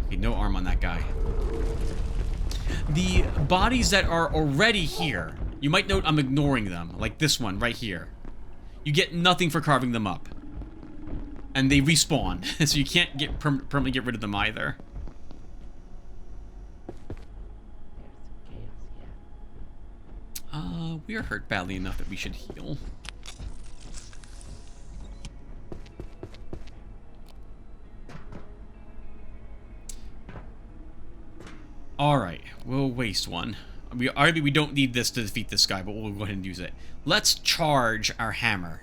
Okay, no arm on that guy. The bodies that are already here, you might note I'm ignoring them, like this one right here. You get nothing for carving them up. And they respawn, so you can't permanently get rid of them either. We are hurt badly enough that we should heal. Alright, we'll waste one. We don't need this to defeat this guy, but we'll go ahead and use it. Let's charge our hammer.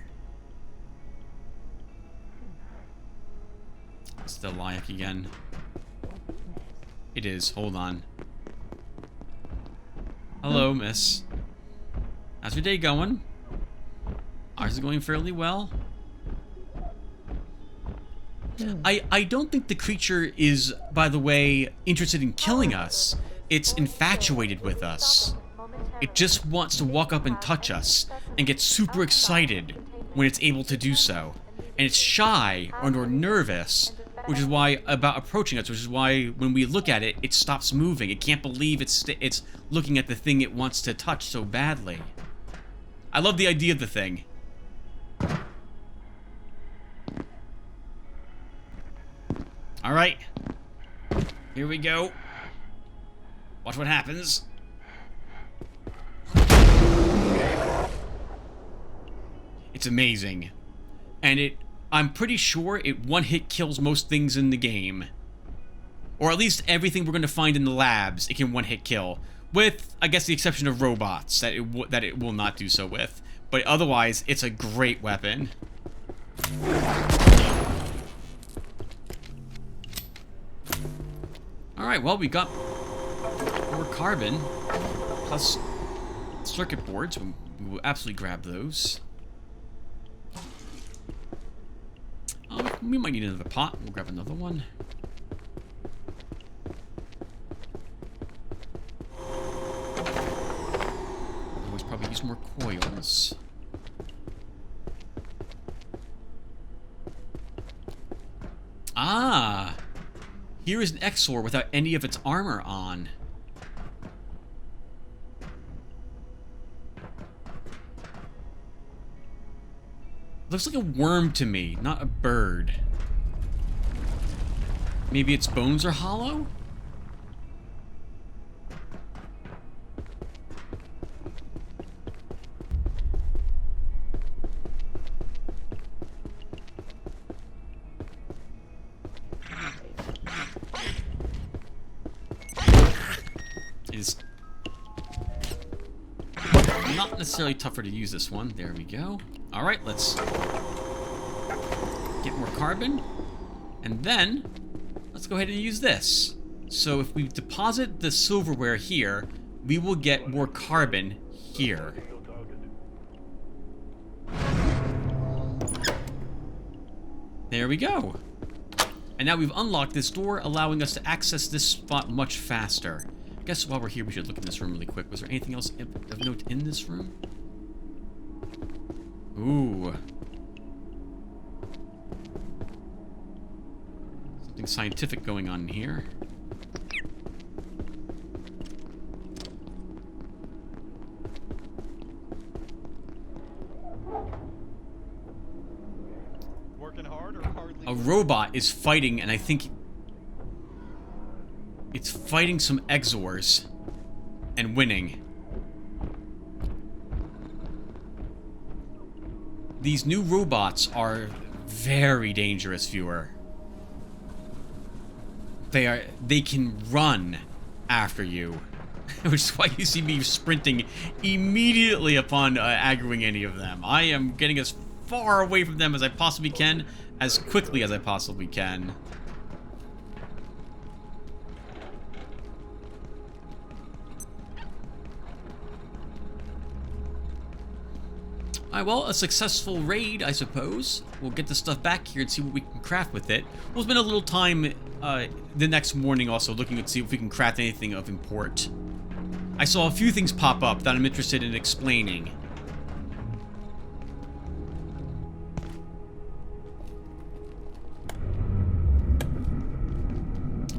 It's the Lyak again. It is. Hold on. Hello, miss. How's your day going? Ours is going fairly well. I don't think the creature is, by the way, interested in killing us. It's infatuated with us. It just wants to walk up and touch us and get super excited when it's able to do so. And it's shy or nervous, which is why about approaching us, which is why when we look at it, it stops moving. It can't believe it's looking at the thing it wants to touch so badly. I love the idea of the thing. All right. Here we go. Watch what happens. It's amazing. And I'm pretty sure it one-hit kills most things in the game. Or at least everything we're going to find in the labs, it can one-hit kill. With, I guess, the exception of robots, that it will not do so with. But otherwise, it's a great weapon. Alright, well, we got more carbon, plus circuit boards. We will absolutely grab those. We might need another pot. We'll grab another one. Always probably use more coils. Ah! Here is an Exor without any of its armor on. Looks like a worm to me, not a bird. Maybe its bones are hollow? Is not necessarily tougher to use this one. There we go. Alright, let's get more carbon. And then, let's go ahead and use this. So if we deposit the silverware here, we will get more carbon here. There we go. And now we've unlocked this door, allowing us to access this spot much faster. I guess while we're here, we should look in this room really quick. Was there anything else of note in this room? Ooh. Something scientific going on here. Working hard or hardly? A robot is fighting, and I think it's fighting some Exors and winning. These new robots are very dangerous, viewer. They can run after you, which is why you see me sprinting immediately upon aggroing any of them. I am getting as far away from them as I possibly can, as quickly as I possibly can. Alright, well, a successful raid, I suppose. We'll get the stuff back here and see what we can craft with it. We'll spend a little time the next morning also looking to see if we can craft anything of import. I saw a few things pop up that I'm interested in explaining.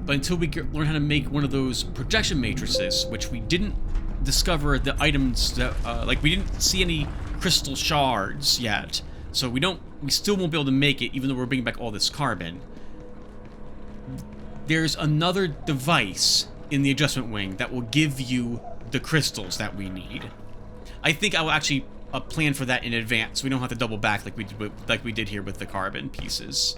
But until we learn how to make one of those projection matrices, which we didn't discover the items that, like, we didn't see any crystal shards yet, so we still won't be able to make it, even though we're bringing back all this carbon. There's another device in the adjustment wing that will give you the crystals that we need. I think I will actually plan for that in advance, so we don't have to double back like we did here with the carbon pieces.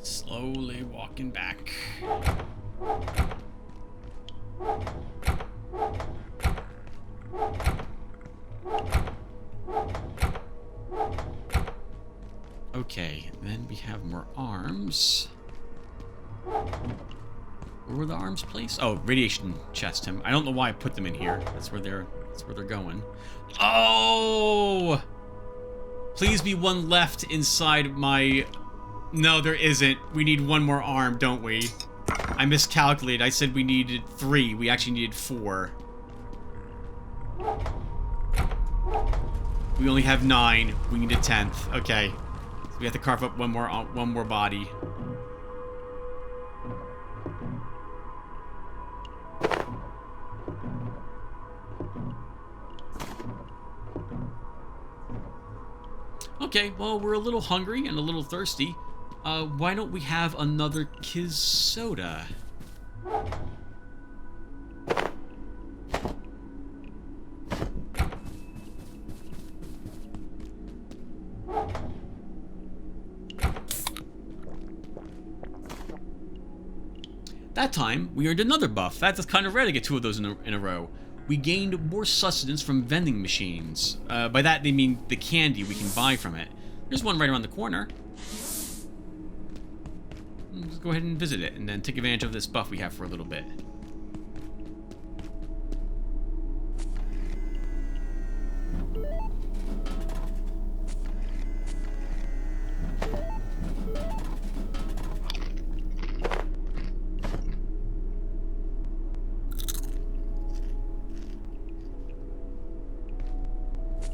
Slowly walking back. Okay, then we have more arms. Where were the arms placed? Oh, radiation chest. I don't know why I put them in here. That's where they're going. Oh! Please be one left inside my... No, there isn't. We need one more arm, don't we? I miscalculated. I said we needed 3. We actually needed 4. We only have 9. We need a 10th. Okay. So we have to carve up one more body. Okay, well, we're a little hungry and a little thirsty. Why don't we have another Kiz soda? That time, we earned another buff. That's kind of rare to get 2 of those in a row. We gained more sustenance from vending machines. By that, they mean the candy we can buy from it. There's one right around the corner. Let's go ahead and visit it, and then take advantage of this buff we have for a little bit.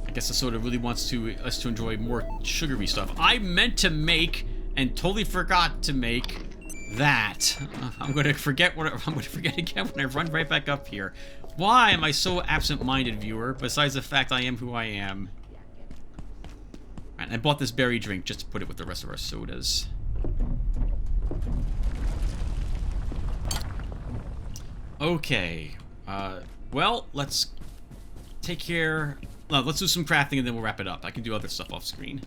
I guess the soda really wants us to enjoy more sugary stuff. I meant to make and totally forgot to make that. I'm going to forget again when I run right back up here. Why am I so absent-minded, viewer? Besides the fact I am who I am. Right, I bought this berry drink just to put it with the rest of our sodas. Okay. Well, let's take care. Let's do some crafting and then we'll wrap it up. I can do other stuff off screen.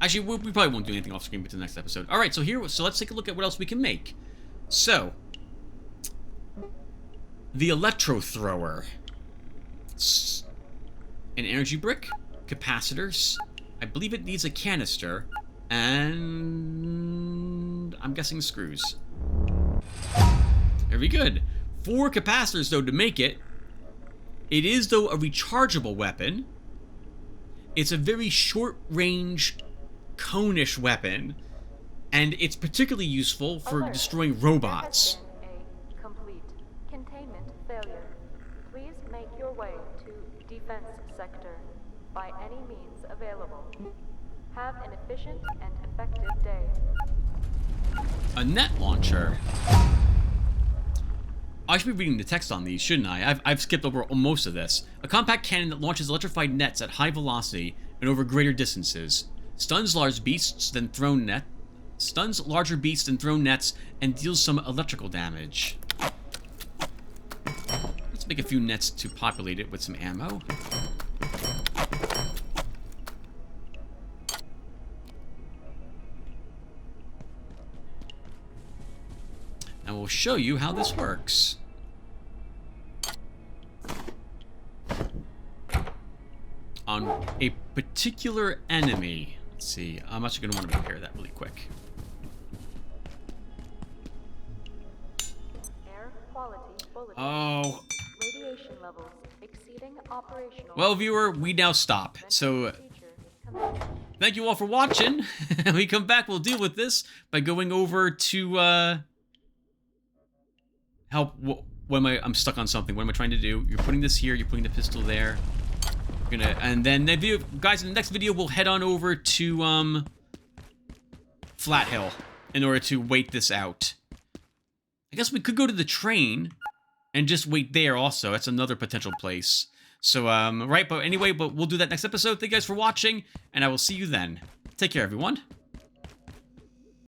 Actually, we probably won't do anything off screen until the next episode. All right, so let's take a look at what else we can make. So, the electro thrower, an energy brick, capacitors. I believe it needs a canister, and I'm guessing screws. Very good. 4 capacitors though to make it. It is though a rechargeable weapon. It's a very short-range, cone-ish weapon, and it's particularly useful for destroying robots. There has been a complete containment failure. Please make your way to defense sector by any means available. Have an efficient and effective day. A net launcher. I should be reading the text on these, shouldn't I? I've skipped over most of this. A compact cannon that launches electrified nets at high velocity and over greater distances. Stuns larger beasts than thrown nets, and deals some electrical damage. Let's make a few nets to populate it with some ammo. And we'll show you how this works. On a particular enemy. Let's see. I'm actually going to want to repair that really quick. Air quality bulletin. Oh. Radiation levels exceeding operational. Well, viewer, we now stop. So, thank you all for watching. When we come back, we'll deal with this by going over to, help. I'm stuck on something. What am I trying to do? You're putting this here. You're putting the pistol there. And then the video, guys, in the next video, we'll head on over to Flat Hill in order to wait this out. I guess we could go to the train and just wait there also. That's another potential place. So, right, but anyway, we'll do that next episode. Thank you guys for watching, and I will see you then. Take care, everyone.